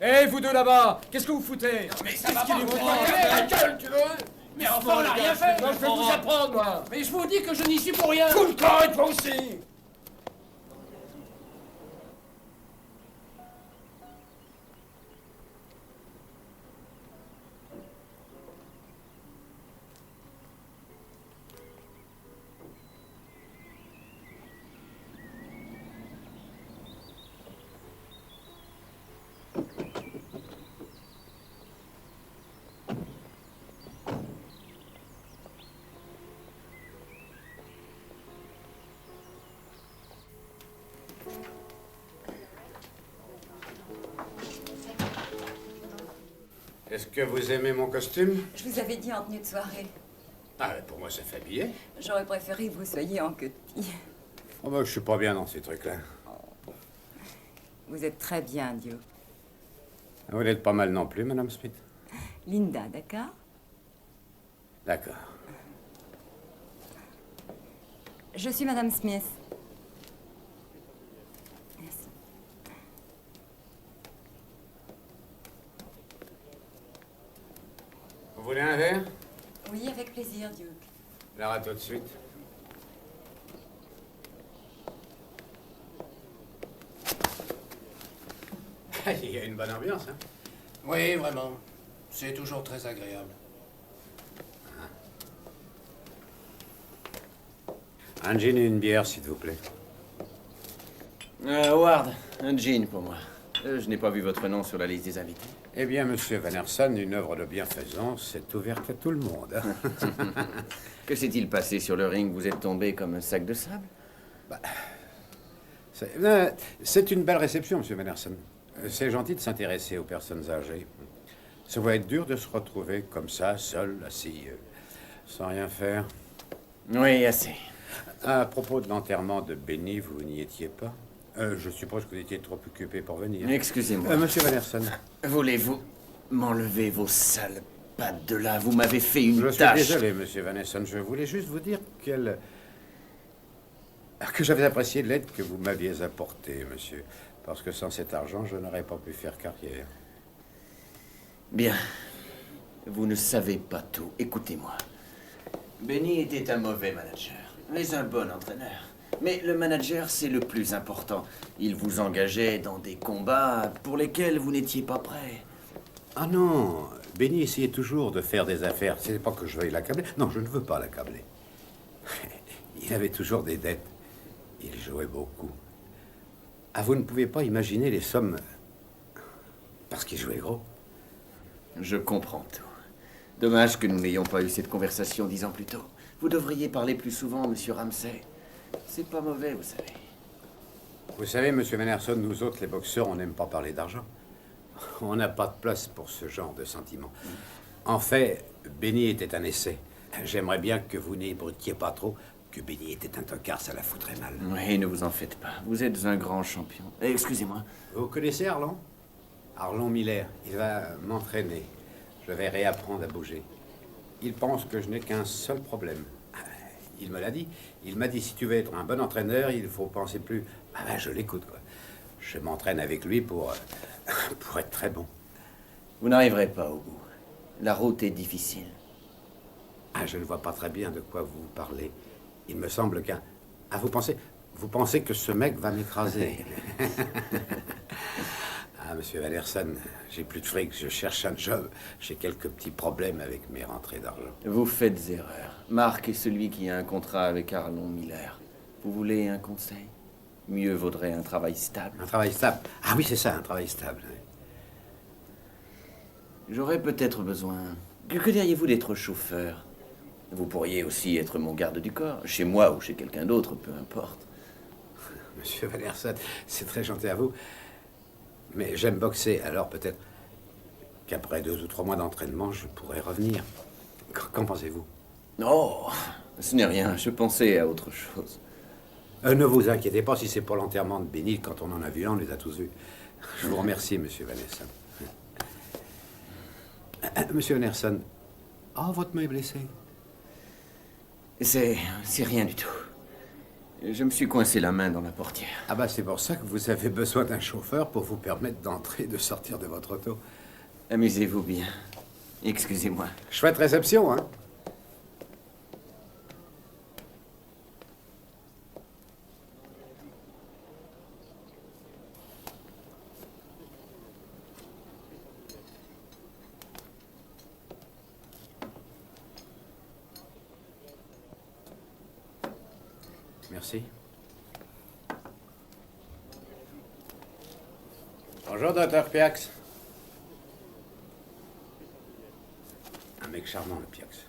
Hé, vous deux là-bas! Qu'est-ce que vous foutez?
Mais ça va pas vous prendre la gueule, tu veux? Mais enfin, on n'a rien fait!
Non, je vais vous apprendre, moi!
Mais je vous dis que je n'y suis pour rien!
Fous le camp et toi aussi!
Est-ce que vous aimez mon costume?
Je vous avais dit en tenue de soirée.
Ah, pour moi, ça fait habiller.
J'aurais préféré que vous soyez en queue de pie.
Oh, bah, je suis pas bien dans ces trucs-là.
Vous êtes très bien, Duke.
Vous n'êtes pas mal non plus, Madame Smith.
Linda, d'accord?
D'accord.
Je suis Madame Smith. Merci.
Vous voulez un verre?
Oui, avec plaisir, Duke.
Là, à tout de suite. Il y a une bonne ambiance, hein?
Oui, vraiment. C'est toujours très agréable.
Un gin et une bière, s'il vous plaît.
Howard, un gin pour moi. Je n'ai pas vu votre nom sur la liste des invités.
Eh bien, Monsieur Vannerson, une œuvre de bienfaisance est ouverte à tout le monde.
Que s'est-il passé sur le ring? Vous êtes tombé comme un sac de sable?
C'est une belle réception, Monsieur Vannerson. C'est gentil de s'intéresser aux personnes âgées. Ça va être dur de se retrouver comme ça, seul, assis, sans rien faire.
Oui, assez.
À propos de l'enterrement de Benny, vous n'y étiez pas? Je suppose que vous étiez trop occupé pour venir.
Excusez-moi.
Monsieur Vannerson.
Voulez-vous m'enlever vos sales pattes de là? Vous m'avez fait une
Je suis
tâche.
désolé, Monsieur Vannerson. Je voulais juste vous dire que j'avais apprécié l'aide que vous m'aviez apportée, monsieur. Parce que sans cet argent, je n'aurais pas pu faire carrière.
Bien. Vous ne savez pas tout. Écoutez-moi. Benny était un mauvais manager, mais un bon entraîneur. Mais le manager, c'est le plus important. Il vous engageait dans des combats pour lesquels vous n'étiez pas prêt.
Ah non, Benny essayait toujours de faire des affaires. C'est pas que je veuille l'accabler. Non, je ne veux pas l'accabler. Il avait toujours des dettes. Il jouait beaucoup. Ah, vous ne pouvez pas imaginer les sommes parce qu'il jouait gros.
Je comprends tout. Dommage que nous n'ayons pas eu cette conversation 10 ans plus tôt. Vous devriez parler plus souvent, Monsieur Ramsay. C'est pas mauvais, vous savez.
Vous savez, Monsieur Vannerson, nous autres, les boxeurs, on n'aime pas parler d'argent. On n'a pas de place pour ce genre de sentiments. En fait, Benny était un essai. J'aimerais bien que vous n'ébrutiez pas trop que Benny était un tocard, ça la foutrait mal.
Oui, ne vous en faites pas. Vous êtes un grand champion. Excusez-moi.
Vous connaissez Arlon? Arlon Miller. Il va m'entraîner. Je vais réapprendre à bouger. Il pense que je n'ai qu'un seul problème. Il me l'a dit. Il m'a dit, si tu veux être un bon entraîneur, il faut penser plus... Ah ben, je l'écoute, quoi. Je m'entraîne avec lui pour être très bon.
Vous n'arriverez pas au bout. La route est difficile.
Ah, je ne vois pas très bien de quoi vous parlez. Il me semble qu'un... Ah, vous pensez que ce mec va m'écraser? Ah, Monsieur Vannerson, j'ai plus de fric, je cherche un job. J'ai quelques petits problèmes avec mes rentrées d'argent.
Vous faites erreur. Marc est celui qui a un contrat avec Arlon Miller. Vous voulez un conseil? Mieux vaudrait un travail stable.
Un travail stable? Ah oui, c'est ça, un travail stable.
J'aurais peut-être besoin... Que diriez-vous d'être chauffeur? Vous pourriez aussi être mon garde du corps, chez moi ou chez quelqu'un d'autre, peu importe.
Monsieur Vannerson, c'est très gentil à vous. Mais j'aime boxer, alors peut-être qu'après 2 ou 3 mois d'entraînement, je pourrais revenir. Qu'en pensez-vous?
Oh, ce n'est rien, je pensais à autre chose.
Ne vous inquiétez pas, si c'est pour l'enterrement de Benny, quand on en a vu un, on les a tous vus. Je vous remercie, Monsieur Vannerson. Monsieur Vannerson, votre main est blessée.
C'est rien du tout. Je me suis coincé la main dans la portière.
Ah bah c'est pour ça que vous avez besoin d'un chauffeur pour vous permettre d'entrer et de sortir de votre auto.
Amusez-vous bien. Excusez-moi.
Chouette réception, hein? Merci. Bonjour, Dr. Piax. Un mec charmant, le Piax.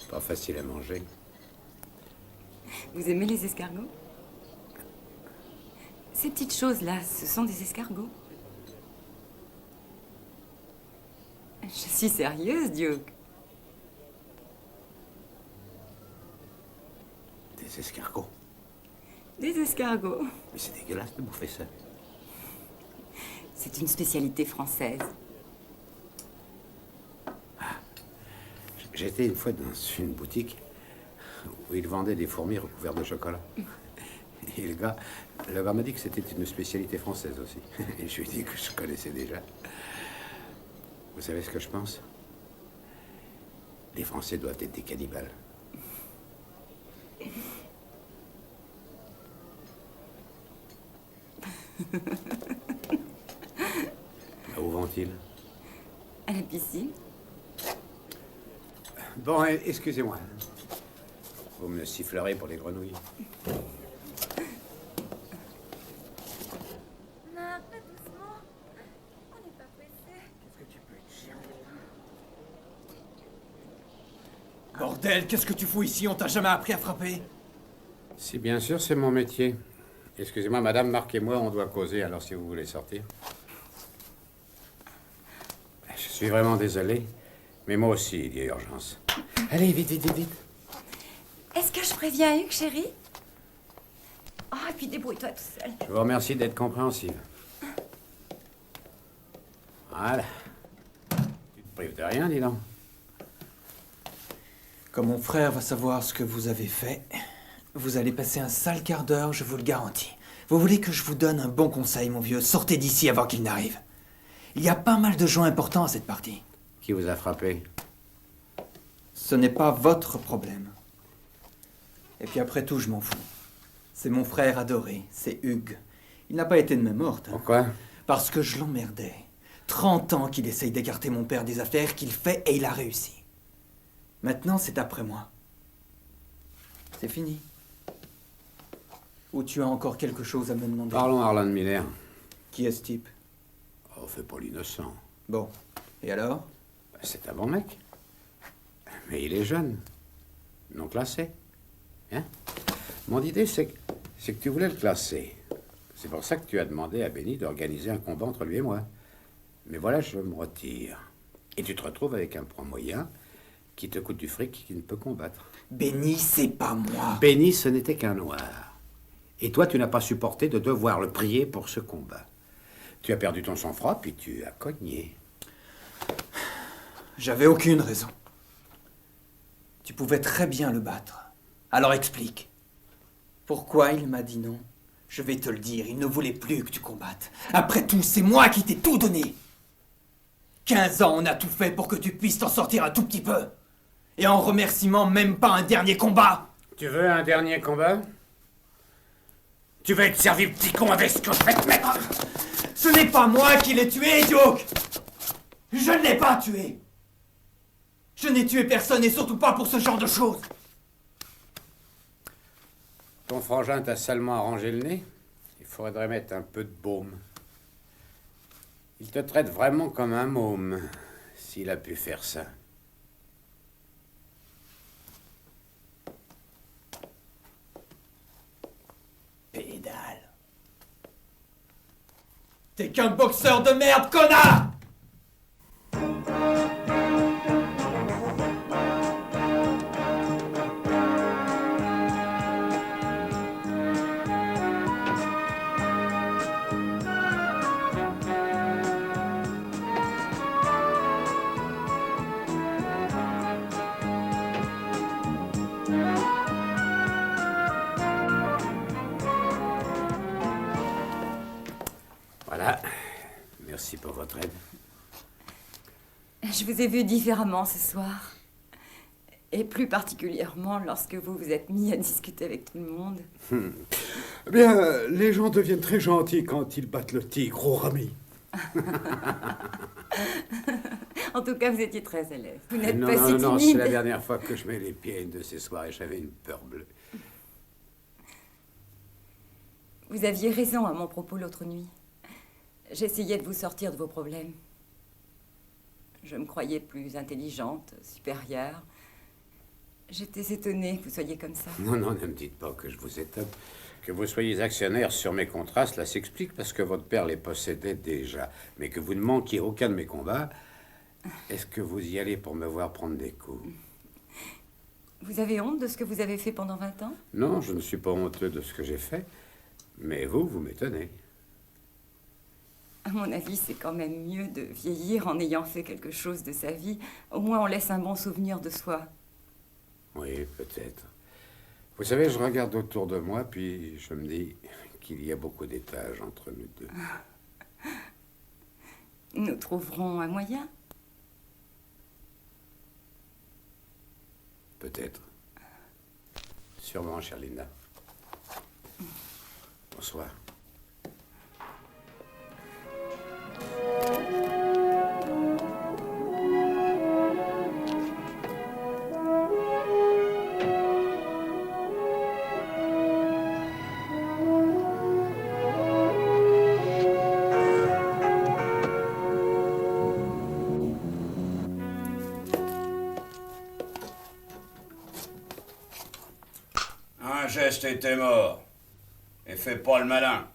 Pas facile à manger.
Vous aimez les escargots? Ces petites choses-là, ce sont des escargots. Je suis sérieuse, Duke.
Des escargots.
Des escargots.
Mais c'est dégueulasse de bouffer ça.
C'est une spécialité française.
J'étais une fois dans une boutique où ils vendaient des fourmis recouvertes de chocolat. Et le gars m'a dit que c'était une spécialité française aussi. Et je lui ai dit que je connaissais déjà. Vous savez ce que je pense? Les Français doivent être des cannibales. Où vont-ils?
À la piscine.
Bon, excusez-moi. Vous me sifflerez pour les grenouilles.
Non, pas doucement. On n'est pas pressé.
Qu'est-ce que tu peux être chiant? Bordel, qu'est-ce que tu fous ici? On t'a jamais appris à frapper?
Si, bien sûr, c'est mon métier. Excusez-moi, madame, Marc et moi, on doit causer, alors si vous voulez sortir. Je suis vraiment désolé, mais moi aussi, il y a urgence. Allez, vite, vite, vite, vite.
Est-ce que je préviens Hugues, chérie? Oh, et puis débrouille-toi tout seul.
Je vous remercie d'être compréhensive. Voilà. Tu te prives de rien, dis donc.
Quand mon frère va savoir ce que vous avez fait, vous allez passer un sale quart d'heure, je vous le garantis. Vous voulez que je vous donne un bon conseil, mon vieux? Sortez d'ici avant qu'il n'arrive. Il y a pas mal de gens importants à cette partie.
Qui vous a frappé?
Ce n'est pas votre problème. Et puis après tout, je m'en fous. C'est mon frère adoré, c'est Hugues. Il n'a pas été de main morte. Hein.
Pourquoi?
Parce que je l'emmerdais. 30 ans qu'il essaye d'écarter mon père des affaires qu'il fait et il a réussi. Maintenant, c'est après moi. C'est fini. Ou tu as encore quelque chose à me demander?
Parlons Harlan Miller.
Qui est ce type?
Oh, fais pas l'innocent.
Bon. Et alors?
C'est un bon mec. Mais il est jeune. Non classé. Hein? Mon idée, c'est que tu voulais le classer. C'est pour ça que tu as demandé à Benny d'organiser un combat entre lui et moi. Mais voilà, je me retire. Et tu te retrouves avec un pro moyen qui te coûte du fric qui ne peut combattre.
Benny, c'est pas moi.
Benny, ce n'était qu'un noir. Et toi, tu n'as pas supporté de devoir le prier pour ce combat. Tu as perdu ton sang-froid, puis tu as cogné.
J'avais aucune raison. Tu pouvais très bien le battre. Alors explique. Pourquoi il m'a dit non? Je vais te le dire, il ne voulait plus que tu combattes. Après tout, c'est moi qui t'ai tout donné. 15 ans, on a tout fait pour que tu puisses t'en sortir un tout petit peu. Et en remerciement, même pas un dernier combat.
Tu veux un dernier combat? Tu vas être servi, petit con, avec ce que je vais te mettre.
Ce n'est pas moi qui l'ai tué, Duke. Je ne l'ai pas tué. Je n'ai tué personne et surtout pas pour ce genre de choses.
Ton frangin t'a salement arrangé le nez. Il faudrait mettre un peu de baume. Il te traite vraiment comme un môme, s'il a pu faire ça.
Pédale. T'es qu'un boxeur de merde, connard!
Voilà. Merci pour votre aide.
Je vous ai vu différemment ce soir. Et plus particulièrement lorsque vous vous êtes mis à discuter avec tout le monde.
Eh bien, les gens deviennent très gentils quand ils battent le tigre, gros Rami.
En tout cas, vous étiez très à l'aise. Vous n'êtes
Non,
pas si
non,
timide.
c'est la dernière fois que je mets les pieds à une de ces soirées. J'avais une peur bleue.
Vous aviez raison à mon propos l'autre nuit. J'essayais de vous sortir de vos problèmes. Je me croyais plus intelligente, supérieure. J'étais étonnée que vous soyez comme ça.
Non, non, ne me dites pas que je vous étonne. Que vous soyez actionnaire sur mes contrats, cela s'explique parce que votre père les possédait déjà. Mais que vous ne manquiez aucun de mes combats, est-ce que vous y allez pour me voir prendre des coups?
Vous avez honte de ce que vous avez fait pendant 20 ans?
Non, je ne suis pas honteux de ce que j'ai fait. Mais vous, vous m'étonnez.
À mon avis, c'est quand même mieux de vieillir en ayant fait quelque chose de sa vie. Au moins, on laisse un bon souvenir de soi.
Oui, peut-être. Vous savez, je regarde autour de moi, puis je me dis qu'il y a beaucoup d'étages entre nous deux.
Nous trouverons un moyen.
Peut-être. Sûrement, chère Linda. Bonsoir.
Un geste était mort. Et fais pas le malin.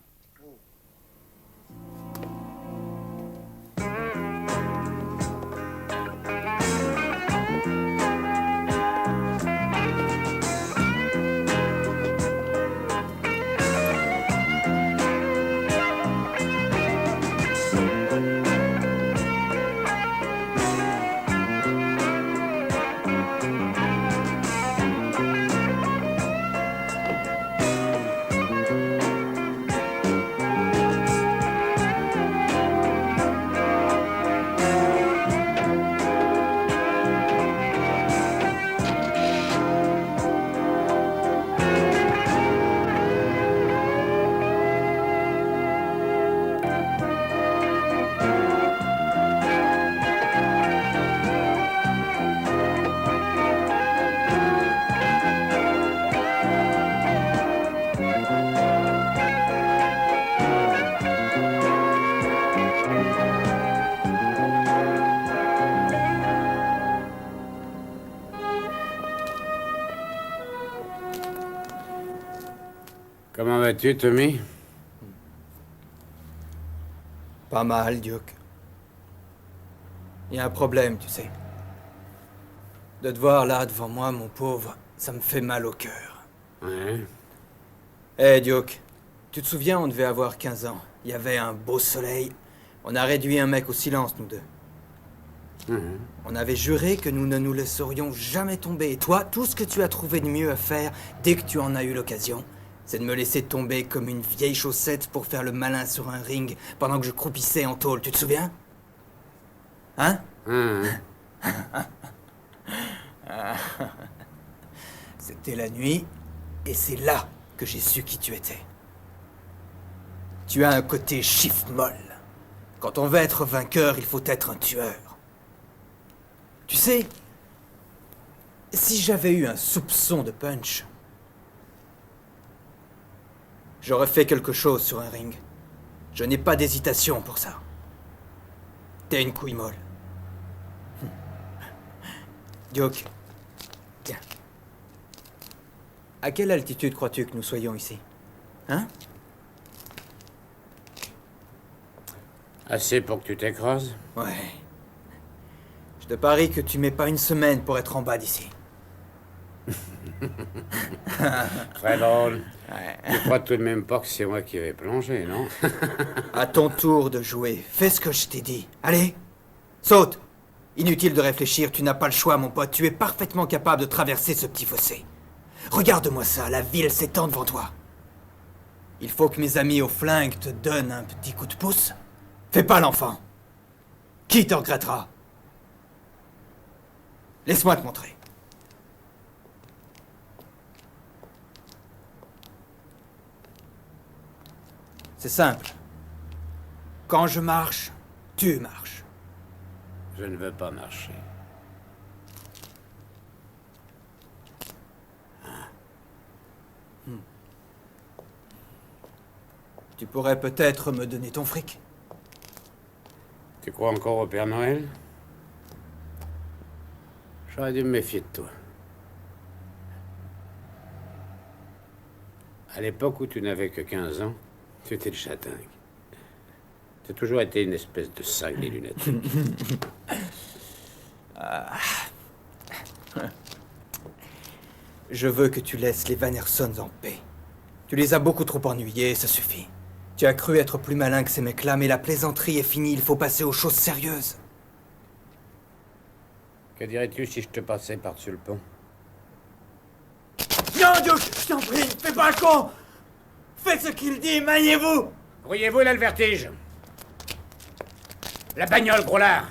Comment vas-tu, Tommy?
Pas mal, Duke. Il y a un problème, tu sais. De te voir là devant moi, mon pauvre, ça me fait mal au cœur.
Ouais.
Hé, Duke, tu te souviens, on devait avoir 15 ans. Il y avait un beau soleil. On a réduit un mec au silence, nous deux. On avait juré que nous ne nous laisserions jamais tomber. Et toi, tout ce que tu as trouvé de mieux à faire, dès que tu en as eu l'occasion, c'est de me laisser tomber comme une vieille chaussette pour faire le malin sur un ring pendant que je croupissais en tôle, tu te souviens? Hein? C'était la nuit, et c'est là que j'ai su qui tu étais. Tu as un côté chiffre-molle. Quand on veut être vainqueur, il faut être un tueur. Tu sais, si j'avais eu un soupçon de punch, j'aurais fait quelque chose sur un ring. Je n'ai pas d'hésitation pour ça. T'es une couille molle. Duke, tiens. À quelle altitude crois-tu que nous soyons ici? Hein?
Assez pour que tu t'écrases?
Ouais. Je te parie que tu mets pas une semaine pour être en bas d'ici.
Très drôle.
Ouais.
Tu crois tout de même pas que c'est moi qui vais plonger, non?
À ton tour de jouer. Fais ce que je t'ai dit. Allez, saute. Inutile de réfléchir, tu n'as pas le choix, mon pote. Tu es parfaitement capable de traverser ce petit fossé. Regarde-moi ça, la ville s'étend devant toi. Il faut que mes amis au flingue te donnent un petit coup de pouce. Fais pas l'enfant. Qui te regrettera? Laisse-moi te montrer. C'est simple. Quand je marche, tu marches.
Je ne veux pas marcher.
Tu pourrais peut-être me donner ton fric.
Tu crois encore au Père Noël? J'aurais dû me méfier de toi. À l'époque où tu n'avais que 15 ans, tu étais déjà dingue. Tu as toujours été une espèce de cinglé lunatique.
Je veux que tu laisses les Van Hersons en paix. Tu les as beaucoup trop ennuyés, ça suffit. Tu as cru être plus malin que ces mecs-là, mais la plaisanterie est finie, il faut passer aux choses sérieuses.
Que dirais-tu si je te passais par-dessus le pont?
Non, Duke, je t'en prie, fais pas le con! Faites ce qu'il dit, maniez-vous!
Brouillez-vous, là, le vertige. La bagnole, gros lard.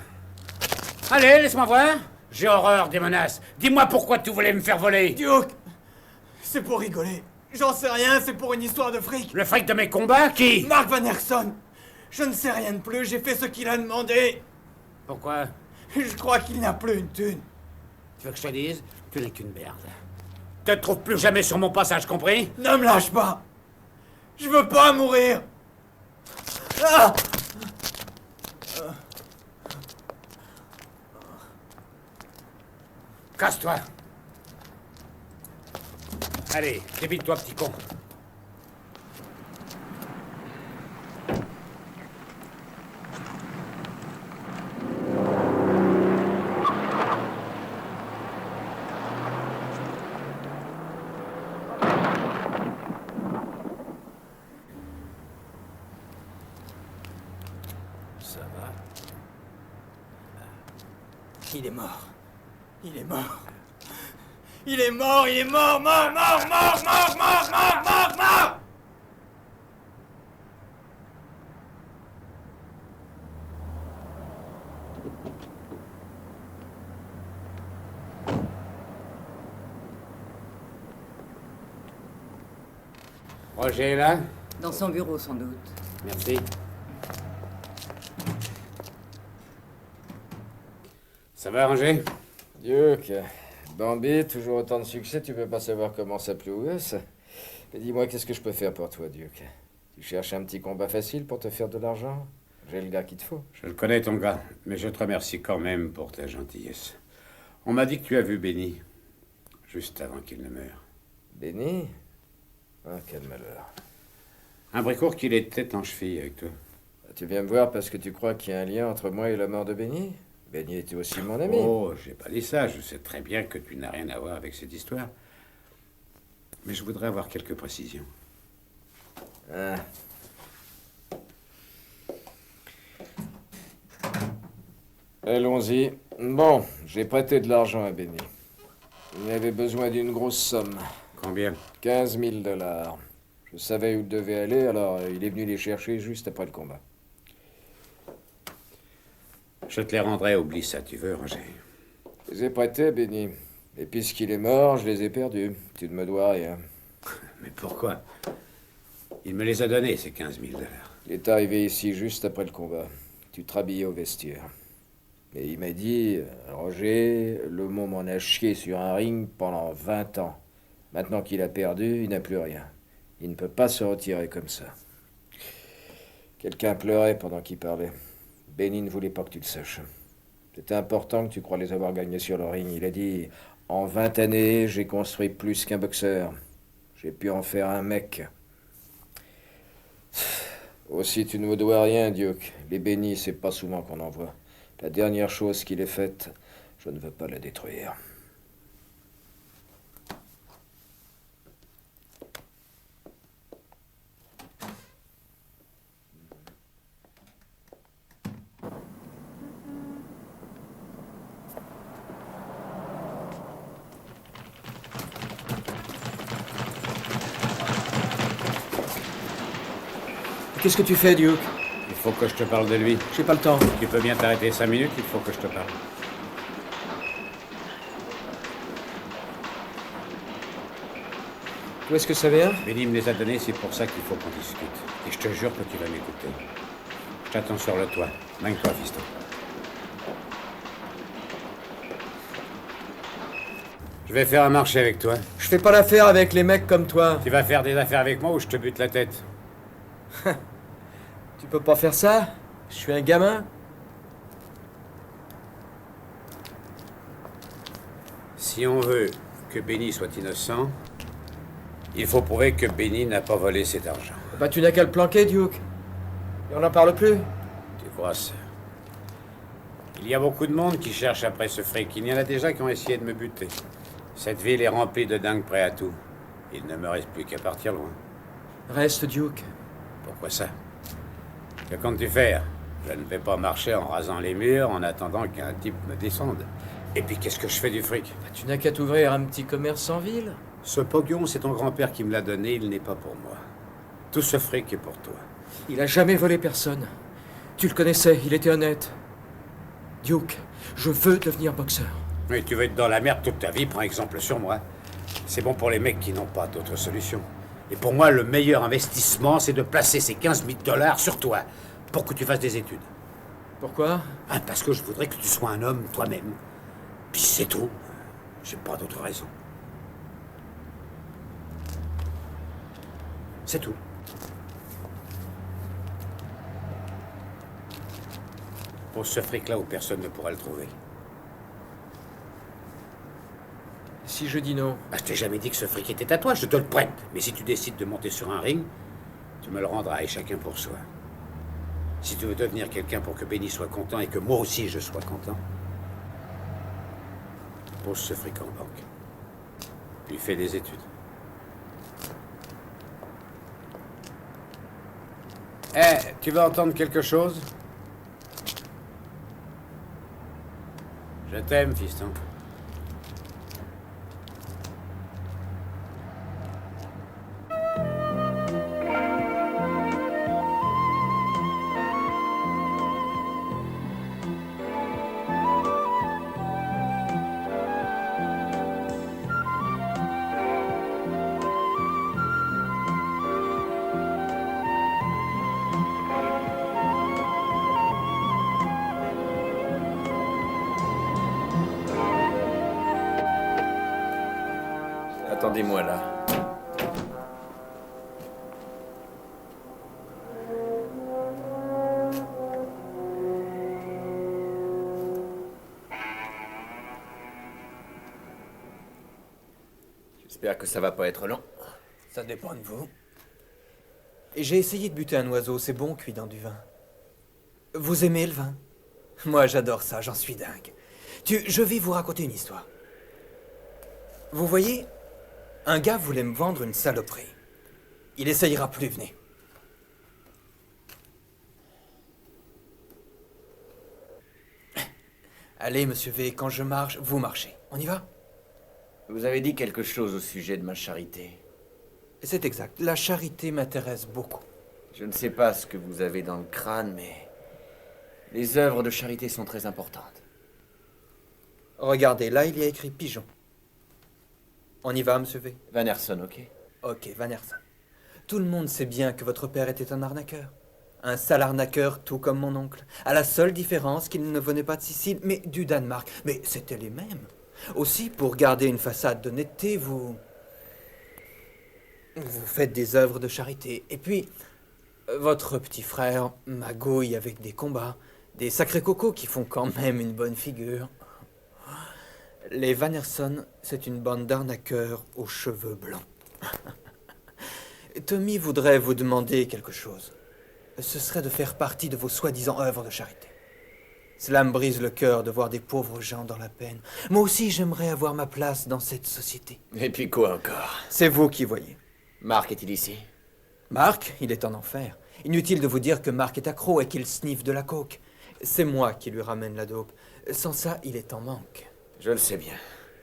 Allez, laisse-moi voir. J'ai horreur des menaces. Dis-moi pourquoi tu voulais me faire voler.
Duke, c'est pour rigoler. J'en sais rien, c'est pour une histoire de fric.
Le fric de mes combats, qui?
Mark Van Herson. Je ne sais rien de plus, j'ai fait ce qu'il a demandé.
Pourquoi?
Je crois qu'il n'a plus une thune.
Tu veux que je te dise? Tu n'es qu'une merde. Te trouve plus jamais sur mon passage, compris?
Ne me lâche pas. Je veux pas mourir. Ah!
Casse-toi. Allez, débite-toi, petit con.
Ça va? Il est mort. Il est mort. Il est mort, il est mort, mort, mort, mort, mort, mort, mort, mort, mort!
Roger est là?
Dans son bureau, sans doute.
Merci. Ça va, Roger?
Duke, Bambi, toujours autant de succès, tu peux pas savoir comment ça plouesse. Mais dis-moi, qu'est-ce que je peux faire pour toi, Duke? Tu cherches un petit combat facile pour te faire de l'argent? J'ai le gars qu'il te faut.
Je le connais, ton gars, mais je te remercie quand même pour ta gentillesse. On m'a dit que tu as vu Benny, juste avant qu'il ne meure.
Benny? Ah, quel malheur.
Un bricourt qu'il était en cheville avec toi.
Tu viens me voir parce que tu crois qu'il y a un lien entre moi et la mort de Benny? Benny était aussi mon ami.
Oh, j'ai pas dit ça. Je sais très bien que tu n'as rien à voir avec cette histoire. Mais je voudrais avoir quelques précisions.
Ah. Allons-y. Bon, j'ai prêté de l'argent à Benny. Il avait besoin d'une grosse somme.
Combien?
15 000 $. Je savais où il devait aller, alors il est venu les chercher juste après le combat.
Je te les rendrai, oublie ça, tu veux, Roger?
Je les ai prêtés, Benny. Et puisqu'il est mort, je les ai perdus. Tu ne me dois rien.
Mais pourquoi? Il me les a donnés, ces 15 000 $.
Il est arrivé ici juste après le combat. Tu te rhabillais au vestiaire. Et il m'a dit, Roger, le mot m'en a chié sur un ring pendant 20 ans. Maintenant qu'il a perdu, il n'a plus rien. Il ne peut pas se retirer comme ça. Quelqu'un pleurait pendant qu'il parlait. Benny ne voulait pas que tu le saches. C'était important que tu crois les avoir gagnés sur le ring. Il a dit, en 20 années, j'ai construit plus qu'un boxeur. J'ai pu en faire un mec. Aussi, tu ne me dois rien, Duke. Les Benny, c'est pas souvent qu'on en voit. La dernière chose qu'il ait faite, je ne veux pas la détruire.
Qu'est-ce que tu fais, Duke?
Il faut que je te parle de lui.
J'ai pas le temps.
Tu peux bien t'arrêter 5 minutes, il faut que je te parle.
Où est-ce que ça vient?
Benny me les a donnés, c'est pour ça qu'il faut qu'on discute. Et je te jure que tu vas m'écouter. Je t'attends sur le toit. Mène-toi, fiston. Je vais faire un marché avec toi.
Je fais pas l'affaire avec les mecs comme toi.
Tu vas faire des affaires avec moi ou je te bute la tête.
Tu peux pas faire ça? Je suis un gamin.
Si on veut que Benny soit innocent, Il faut prouver que Benny n'a pas volé cet argent.
Bah tu n'as qu'à le planquer, Duke. Et on n'en parle plus.
Tu crois ça? Il y a beaucoup de monde qui cherche après ce fric. Il y en a déjà qui ont essayé de me buter. Cette ville est remplie de dingues prêts à tout. Il ne me reste plus qu'à partir loin.
Reste, Duke.
Pourquoi ça? Que comptes-tu faire? Je ne vais pas marcher en rasant les murs en attendant qu'un type me descende. Et puis qu'est-ce que je fais du fric?
Bah, tu n'as qu'à t'ouvrir un petit commerce en ville.
Ce pognon, c'est ton grand-père qui me l'a donné, il n'est pas pour moi. Tout ce fric est pour toi.
Il a jamais volé personne. Tu le connaissais, il était honnête. Duke, je veux devenir boxeur.
Mais tu veux être dans la merde toute ta vie, prends exemple sur moi. C'est bon pour les mecs qui n'ont pas d'autre solution. Et pour moi, le meilleur investissement, c'est de placer ces 15 000 $ sur toi, pour que tu fasses des études.
Pourquoi?
Parce que je voudrais que tu sois un homme toi-même. Puis c'est tout. J'ai pas d'autre raison. C'est tout. Pose ce fric-là où personne ne pourra le trouver.
Si je dis non?
Je t'ai jamais dit que ce fric était à toi, je te le prête. Mais si tu décides de monter sur un ring, tu me le rendras et chacun pour soi. Si tu veux devenir quelqu'un pour que Benny soit content et que moi aussi je sois content, pose ce fric en banque. Puis fais des études. Tu veux entendre quelque chose? Je t'aime, fiston.
Attendez-moi là. J'espère que ça va pas être long.
Ça dépend de vous. Et j'ai essayé de buter un oiseau, c'est bon cuit dans du vin. Vous aimez le vin? Moi j'adore ça, j'en suis dingue. Je vais vous raconter une histoire. Vous voyez, un gars voulait me vendre une saloperie. Il essayera plus, venez. Allez, monsieur V, quand je marche, vous marchez. On y va?
Vous avez dit quelque chose au sujet de ma charité.
C'est exact. La charité m'intéresse beaucoup.
Je ne sais pas ce que vous avez dans le crâne, mais les œuvres de charité sont très importantes.
Regardez, là, il y a écrit pigeon. On y va, monsieur V?
Van Herson, ok?
Ok, Van Herson. Tout le monde sait bien que votre père était un arnaqueur. Un sale arnaqueur, tout comme mon oncle. À la seule différence qu'il ne venait pas de Sicile, mais du Danemark. Mais c'était les mêmes. Aussi, pour garder une façade d'honnêteté, vous faites des œuvres de charité. Et puis, votre petit frère magouille avec des combats. Des sacrés cocos qui font quand même une bonne figure. Les Van Herson, c'est une bande d'arnaqueurs aux cheveux blancs. Tommy voudrait vous demander quelque chose. Ce serait de faire partie de vos soi-disant œuvres de charité. Cela me brise le cœur de voir des pauvres gens dans la peine. Moi aussi, j'aimerais avoir ma place dans cette société.
Et puis quoi encore?
C'est vous qui voyez.
Marc est-il ici?
Marc, il est en enfer. Inutile de vous dire que Marc est accro et qu'il sniffe de la coke. C'est moi qui lui ramène la dope. Sans ça, il est en manque.
Je le sais bien.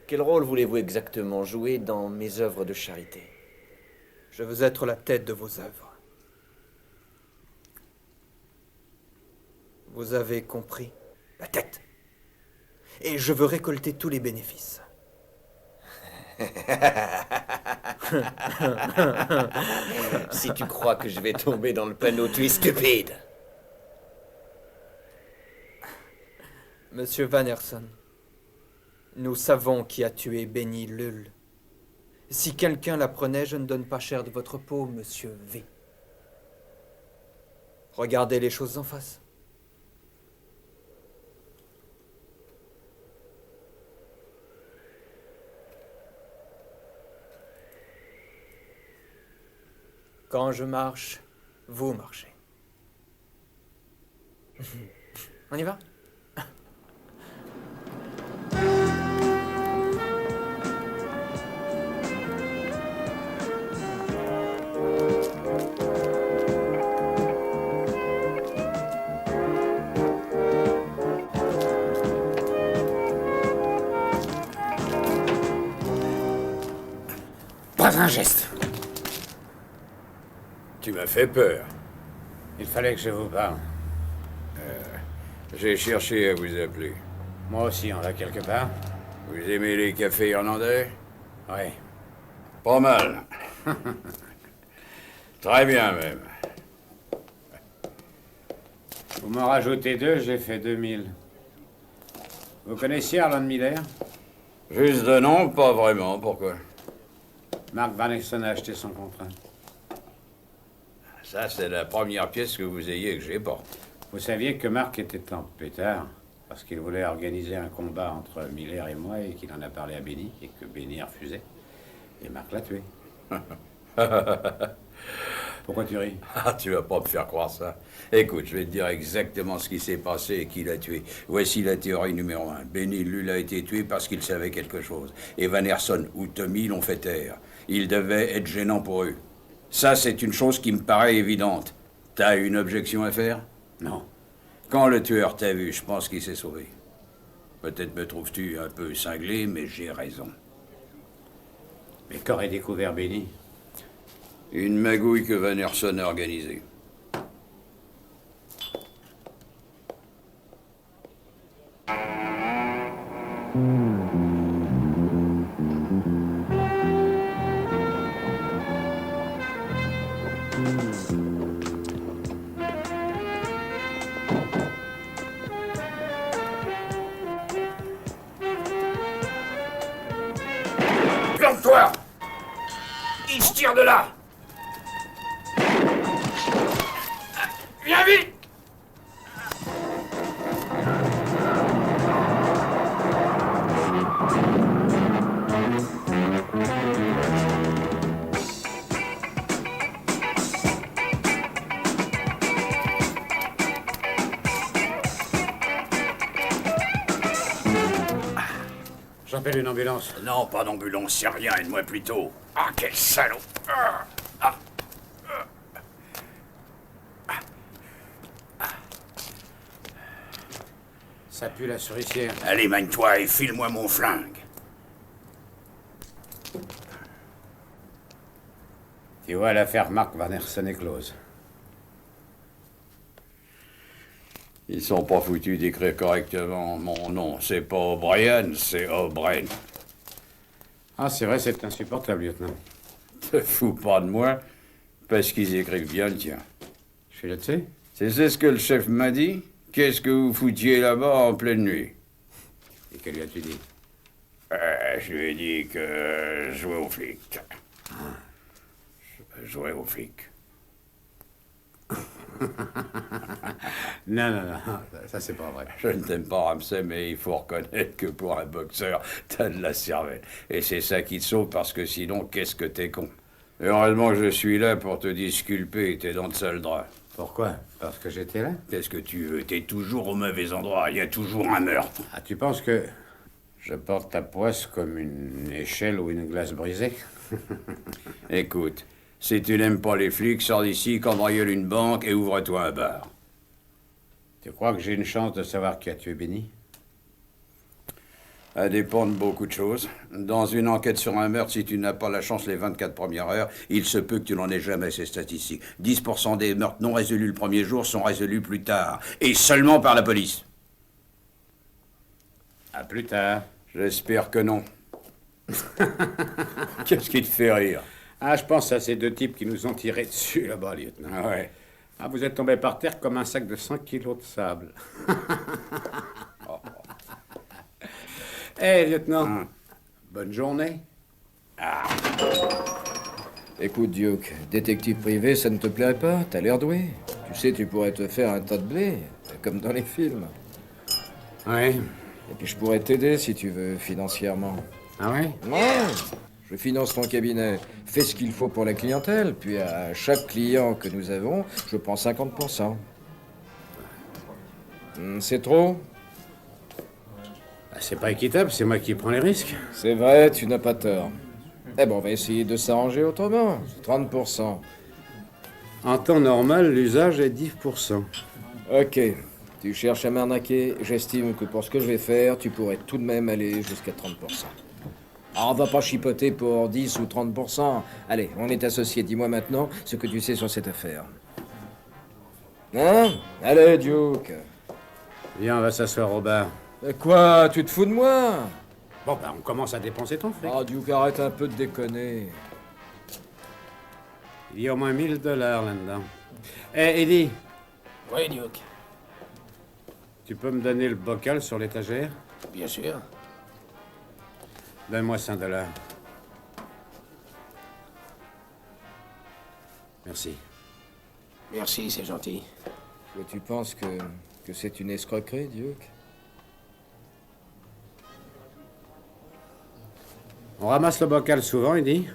Quel rôle voulez-vous exactement jouer dans mes œuvres de charité?
Je veux être la tête de vos œuvres. Vous avez compris? La tête. Et je veux récolter tous les bénéfices.
Si tu crois que je vais tomber dans le panneau, tu es stupide.
Monsieur Van Herson, nous savons qui a tué Benny Lull. Si quelqu'un l'apprenait, je ne donne pas cher de votre peau, monsieur V. Regardez les choses en face. Quand je marche, vous marchez. On y va?
Pas un geste.
Tu m'as fait peur.
Il fallait que je vous parle.
J'ai cherché à vous appeler.
Moi aussi, on va quelque part.
Vous aimez les cafés irlandais?
Oui.
Pas mal. Très bien, même.
Vous m'en rajoutez 2, j'ai fait 2000. Vous connaissiez Arlen Miller?
Juste de nom, pas vraiment. Pourquoi?
Mark Van Exon a acheté son contrat.
Ça, c'est la première pièce que vous ayez que j'ai pas.
Vous saviez que Mark était en pétard parce qu'il voulait organiser un combat entre Miller et moi et qu'il en a parlé à Benny et que Benny a refusé. Et Mark l'a tué. Pourquoi tu ris?
Ah, tu vas pas me faire croire ça. Écoute, je vais te dire exactement ce qui s'est passé et qui l'a tué. Voici la théorie numéro 1. Benny Lull a été tué parce qu'il savait quelque chose. Et Van Herson ou Tommy l'ont fait taire. Il devait être gênant pour eux. Ça, c'est une chose qui me paraît évidente. T'as une objection à faire?
Non.
Quand le tueur t'a vu, je pense qu'il s'est sauvé. Peut-être me trouves-tu un peu cinglé, mais j'ai raison.
Mais qu'aurait découvert Benny?
Une magouille que Van Herson a organisée.
Plante-toi! Il se tire de là! Viens vite! J'appelle une ambulance.
Non, pas d'ambulance, c'est rien, aide-moi plutôt. Ah, quel salaud! Ah, ah,
Ça pue la souricière.
Allez, mène-toi et file-moi mon flingue.
Tu vois, l'affaire Mark Van Herson est close.
Ils sont pas foutus d'écrire correctement mon nom. C'est pas O'Brien, c'est O'Brien.
Ah, c'est vrai, c'est insupportable, lieutenant.
Te fous pas de moi, parce qu'ils écrivent bien le tien.
Je suis là-dessus?
C'est ce que le chef m'a dit? Qu'est-ce que vous foutiez là-bas en pleine nuit?
Et que lui as-tu dit?
Je lui ai dit que je jouais aux flics. Je jouais aux flics.
Non, ça c'est pas vrai.
Je ne t'aime pas, Ramsey, mais il faut reconnaître que pour un boxeur, t'as de la cervelle. Et c'est ça qui te sauve, parce que sinon, qu'est-ce que t'es con. Et heureusement que je suis là pour te disculper, t'es dans de sale drap.
Pourquoi? Parce que j'étais là?
Qu'est-ce que tu veux? T'es toujours au mauvais endroit, il y a toujours un meurtre.
Ah, tu penses que je porte ta poisse comme une échelle ou une glace brisée?
Écoute, si tu n'aimes pas les flics, sors d'ici, cambriole une banque et ouvre-toi un bar.
Tu crois que j'ai une chance de savoir qui a tué Benny?
Ça dépend de beaucoup de choses. Dans une enquête sur un meurtre, si tu n'as pas la chance les 24 premières heures, il se peut que tu n'en aies jamais ces statistiques. 10% des meurtres non résolus le premier jour sont résolus plus tard. Et seulement par la police.
À plus tard.
J'espère que non. Qu'est-ce qui te fait rire?
Ah, je pense à ces deux types qui nous ont tiré dessus là-bas, lieutenant.
Ah ouais.
Ah, vous êtes tombé par terre comme un sac de 100 kilos de sable. Hé, lieutenant. Bonne journée.
Écoute, Duke, détective privé, ça ne te plairait pas? T'as l'air doué. Tu sais, tu pourrais te faire un tas de blé, comme dans les films.
Oui.
Et puis je pourrais t'aider si tu veux, financièrement.
Ah oui?
Ouais. Je finance ton cabinet, fais ce qu'il faut pour la clientèle, puis à chaque client que nous avons, je prends 50%. C'est trop?
C'est pas équitable, c'est moi qui prends les risques.
C'est vrai, tu n'as pas tort. Eh ben, on va essayer de s'arranger autrement. 30%.
En temps normal, l'usage est 10%.
Ok. Tu cherches à m'arnaquer, j'estime que pour ce que je vais faire, tu pourrais tout de même aller jusqu'à 30%. Alors, on va pas chipoter pour 10 ou 30%. Allez, on est associés. Dis-moi maintenant ce que tu sais sur cette affaire. Hein? Allez, Duke.
Viens, on va s'asseoir au bar.
Quoi? Tu te fous de moi?
Bon, bah, on commence à dépenser ton fric.
Ah, Duke, arrête un peu de déconner.
Il y a au moins $1000 là-dedans. Eh, Eddie.
Oui, Duke.
Tu peux me donner le bocal sur l'étagère?
Bien sûr.
Donne-moi $100. Merci.
Merci, c'est gentil.
Toi, tu penses que c'est une escroquerie, Duke?
On ramasse le bocal souvent, Eddie?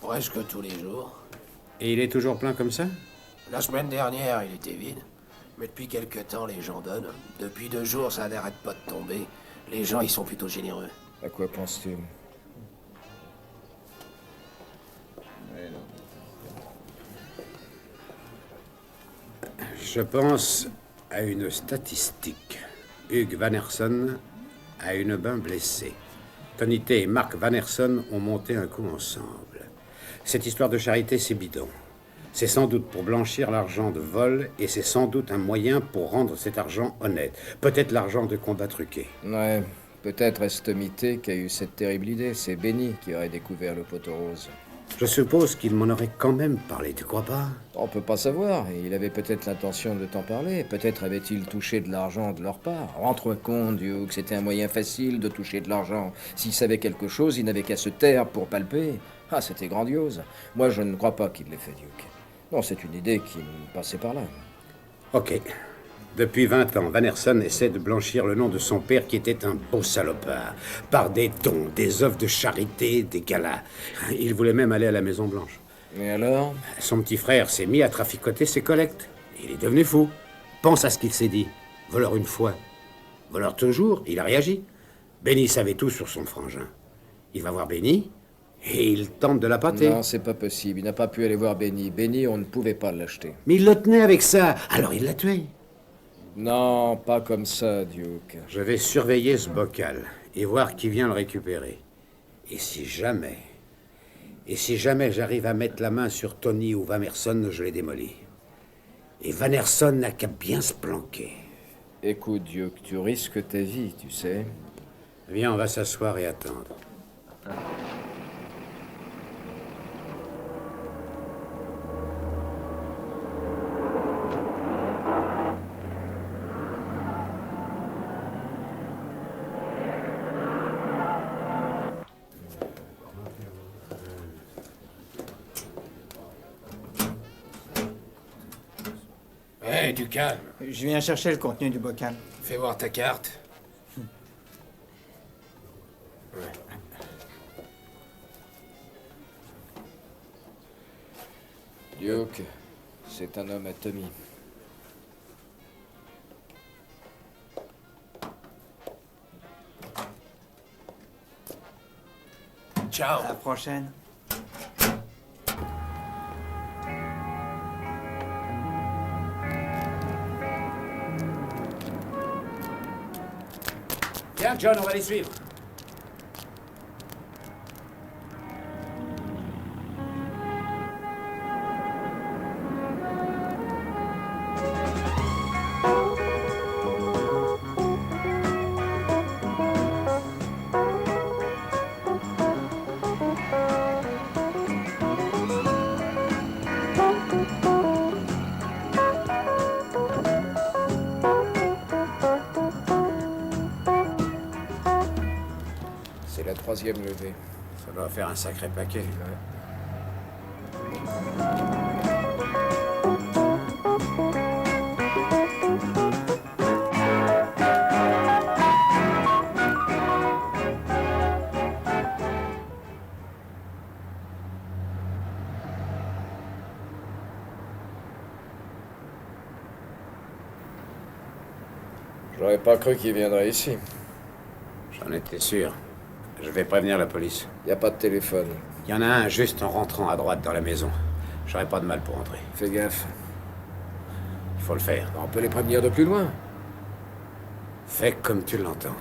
Presque tous les jours.
Et il est toujours plein comme ça?
La semaine dernière, il était vide. Mais depuis quelque temps, les gens donnent. Depuis 2 jours, ça n'arrête pas de tomber. Les gens, ils sont plutôt généreux.
À quoi penses-tu?
Je pense à une statistique. Hugh Van Herson a une main blessée. Tony T et Mark Van Herson ont monté un coup ensemble. Cette histoire de charité, c'est bidon. C'est sans doute pour blanchir l'argent de vol et c'est sans doute un moyen pour rendre cet argent honnête. Peut-être l'argent de combat truqué.
Ouais, peut-être est-ce Tommy T qui a eu cette terrible idée. C'est Benny qui aurait découvert le poteau rose.
Je suppose qu'il m'en aurait quand même parlé, tu crois pas?
On peut pas savoir. Il avait peut-être l'intention de t'en parler. Peut-être avait-il touché de l'argent de leur part. Rends-toi compte, Duke, c'était un moyen facile de toucher de l'argent. S'il savait quelque chose, il n'avait qu'à se taire pour palper. Ah, c'était grandiose. Moi, je ne crois pas qu'il l'ait fait, Duke. Non, c'est une idée qui me passait par là.
Ok. Depuis 20 ans, Van Herson essaie de blanchir le nom de son père qui était un beau salopard. Par des dons, des œuvres de charité, des galas. Il voulait même aller à la Maison Blanche.
Et alors?
Son petit frère s'est mis à traficoter ses collectes. Il est devenu fou. Pense à ce qu'il s'est dit. Voleur une fois. Voleur toujours, il a réagi. Benny savait tout sur son frangin. Il va voir Benny et il tente de l'appâter.
Non, c'est pas possible. Il n'a pas pu aller voir Benny. Benny, on ne pouvait pas l'acheter.
Mais il le tenait avec ça, alors il l'a tué.
Non, pas comme ça, Duke.
Je vais surveiller ce bocal et voir qui vient le récupérer. Et si jamais j'arrive à mettre la main sur Tony ou Van Herson, je les démolis. Et Van Herson n'a qu'à bien se planquer.
Écoute, Duke, tu risques ta vie, tu sais.
Viens, on va s'asseoir et attendre.
Hé, du calme.
Je viens chercher le contenu du bocal.
Fais voir ta carte.
Duke, c'est un homme à Tommy.
Ciao.
À la prochaine.
Viens, John, on va les suivre.
C'est la 3e levée.
Ça doit faire un sacré paquet.
J'aurais pas cru qu'il viendrait ici.
J'en étais sûr. Je vais prévenir la police.
Y a pas de téléphone.
Il y en a un juste en rentrant à droite dans la maison. J'aurais pas de mal pour entrer.
Fais gaffe.
Il faut le faire.
On peut les prévenir de plus loin.
Fais comme tu l'entends.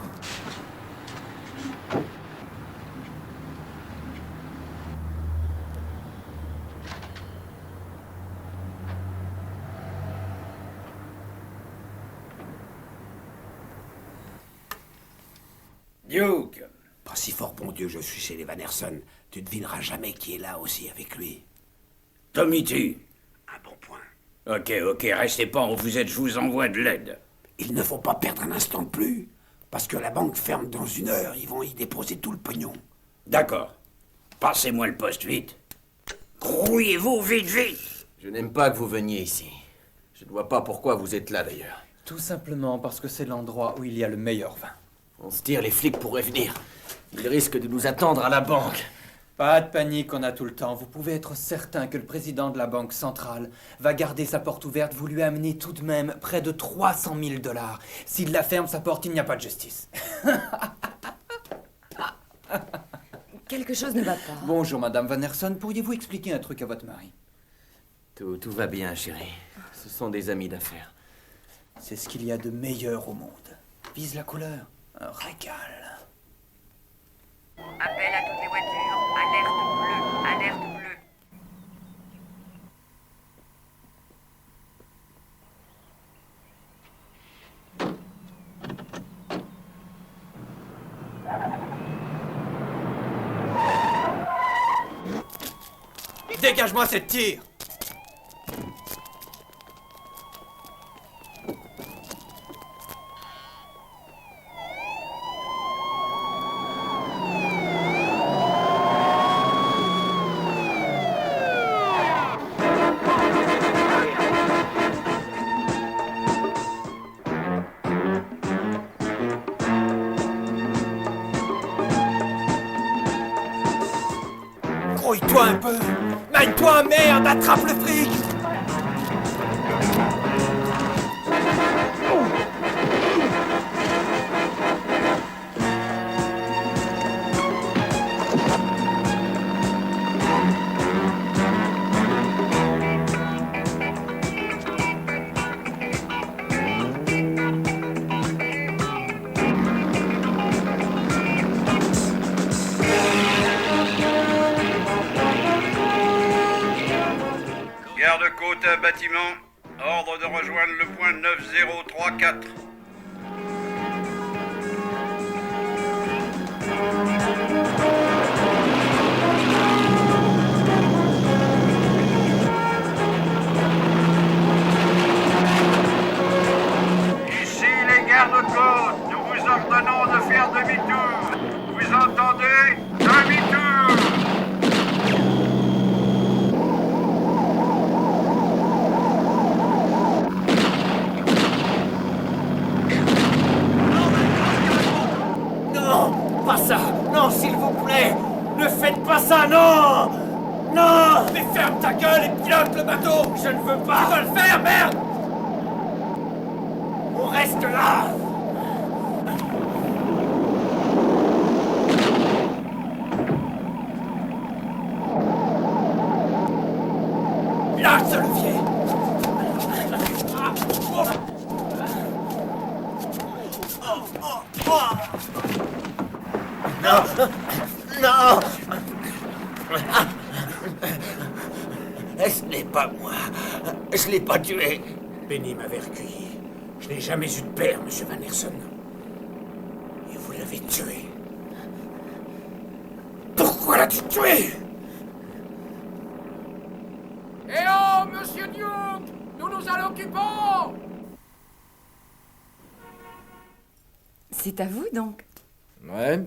Duke!
Pas si fort, bon Dieu, je suis chez les Van Herson. Tu devineras jamais qui est là aussi avec lui.
Tommy tu.
Un bon point.
Ok, restez pas où vous êtes, je vous envoie de l'aide.
Il ne faut pas perdre un instant de plus. Parce que la banque ferme dans 1 heure. Ils vont y déposer tout le pognon.
D'accord. Passez-moi le poste vite. Grouillez-vous vite!
Je n'aime pas que vous veniez ici. Je ne vois pas pourquoi vous êtes là d'ailleurs.
Tout simplement parce que c'est l'endroit où il y a le meilleur vin.
On se tire, les flics pourraient venir. Ils risquent de nous attendre à la banque.
Pas de panique, on a tout le temps. Vous pouvez être certain que le président de la Banque centrale va garder sa porte ouverte. Vous lui amenez tout de même près de 300 000 $. S'il la ferme, sa porte, il n'y a pas de justice.
Quelque chose ne va pas.
Bonjour, Madame Van Herson. Pourriez-vous expliquer un truc à votre mari?
Tout va bien, chérie. Ce sont des amis d'affaires.
C'est ce qu'il y a de meilleur au monde. Vise la couleur. Un régal.
Appel à toutes les voitures. Alerte bleue. Alerte bleue.
Dégage-moi cette tire!
Grouille-toi un peu! Mène-toi, merde! Attrape le fric!
Garde-côte à bâtiment. Ordre de rejoindre le point 9034. Ici les gardes-côtes, nous vous ordonnons de faire demi-tour. Vous entendez? Demi-tour!
Non! Pas ça! Non, s'il vous plaît! Ne faites pas ça, non! Non! Mais ferme ta gueule et pilote le bateau! Je ne veux pas! Tu dois le faire, merde! On reste là! Lâche ce levier! Non! Non! Ce n'est pas moi. Je l'ai pas tué.
Benny m'avait recueilli. Je n'ai jamais eu de père, monsieur Van Herson. Et vous l'avez tué. Pourquoi l'as-tu tué?
Eh oh, monsieur Duke! Nous nous en occupons!
C'est à vous, donc?
Ouais.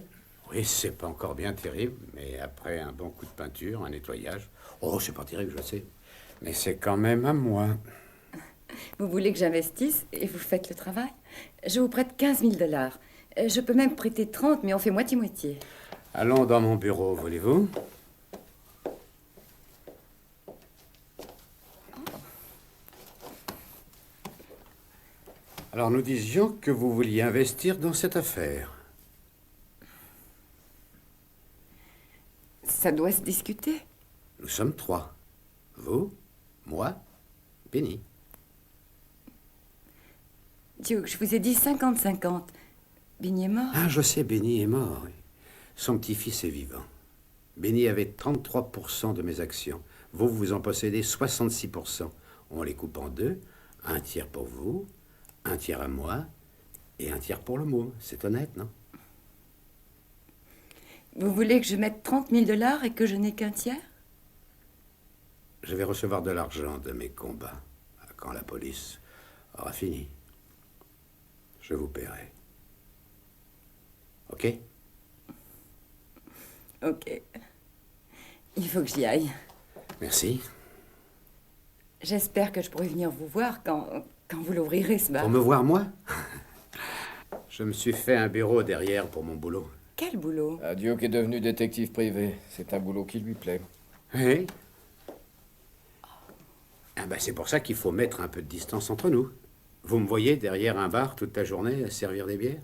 Oui, c'est pas encore bien terrible, mais après un bon coup de peinture, un nettoyage... Oh, c'est pas terrible, je sais. Mais c'est quand même à moi.
Vous voulez que j'investisse et vous faites le travail? Je vous prête 15 000 $. Je peux même prêter 30, mais on fait moitié-moitié.
Allons dans mon bureau, voulez-vous? Alors nous disions que vous vouliez investir dans cette affaire.
Ça doit se discuter.
Nous sommes 3. Vous, moi, Benny.
Duke, je vous ai dit 50-50. Benny est mort.
Ah, je sais, Benny est mort. Oui. Son petit-fils est vivant. Benny avait 33% de mes actions. Vous en possédez 66%. On les coupe en deux. Un tiers pour vous, un tiers à moi, et un tiers pour le môme. C'est honnête, non?
Vous voulez que je mette 30 000 $ et que je n'ai qu'un tiers?
Je vais recevoir de l'argent de mes combats quand la police aura fini. Je vous paierai. OK?
OK. Il faut que j'y aille.
Merci.
J'espère que je pourrai venir vous voir quand vous l'ouvrirez, ce bar.
Pour me voir, moi? Je me suis fait un bureau derrière pour mon boulot.
Quel boulot?
Duke est devenu détective privé. C'est un boulot qui lui plaît.
Oui. Ah ben, c'est pour ça qu'il faut mettre un peu de distance entre nous. Vous me voyez derrière un bar toute la journée à servir des bières?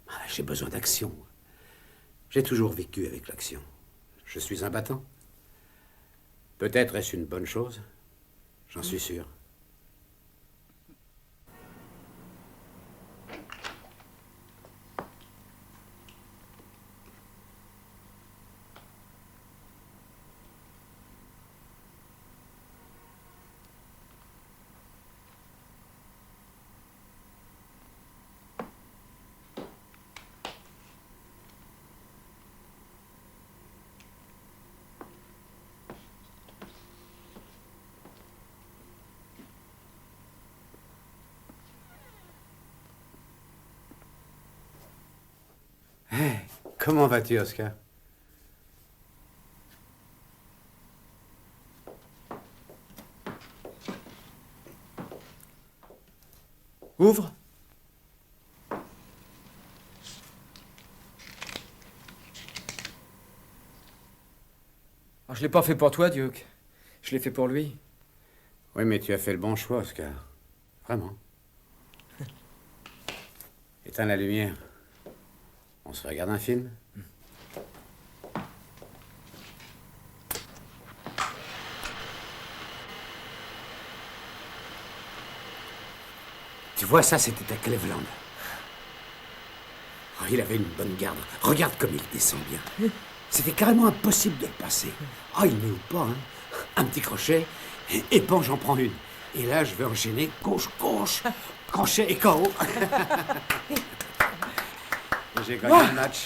Ah, j'ai besoin d'action. J'ai toujours vécu avec l'action. Je suis un battant. Peut-être est-ce une bonne chose. J'en suis sûr. Hey, comment vas-tu, Oscar?
Ouvre. Je l'ai pas fait pour toi, Duke. Je l'ai fait pour lui.
Oui, mais tu as fait le bon choix, Oscar. Vraiment. Éteins la lumière. On se regarde un film? Tu vois, ça, c'était à Cleveland. Oh, il avait une bonne garde. Regarde comme il descend bien. C'était carrément impossible de le passer. Ah, il ne loupe pas, hein. Un petit crochet, et bon, j'en prends une. Et là, je vais enchaîner gauche, crochet et KO. J'ai gagné le match.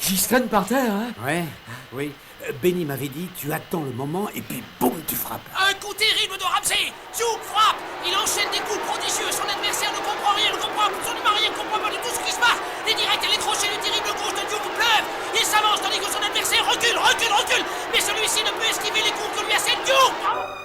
Giston par terre, hein?
Ouais, oui. Benny m'avait dit, tu attends le moment et puis boum, tu frappes.
Un coup terrible de Ramsey. Duke frappe. Il enchaîne des coups prodigieux. Son adversaire ne comprend rien, ne comprend absolument rien, ne comprend pas du tout ce qui se passe. Les directs et les crochets du terrible gauche de Duke pleuvent. Il s'avance tandis que son adversaire recule. Mais celui-ci ne peut esquiver les coups que lui assène Duke.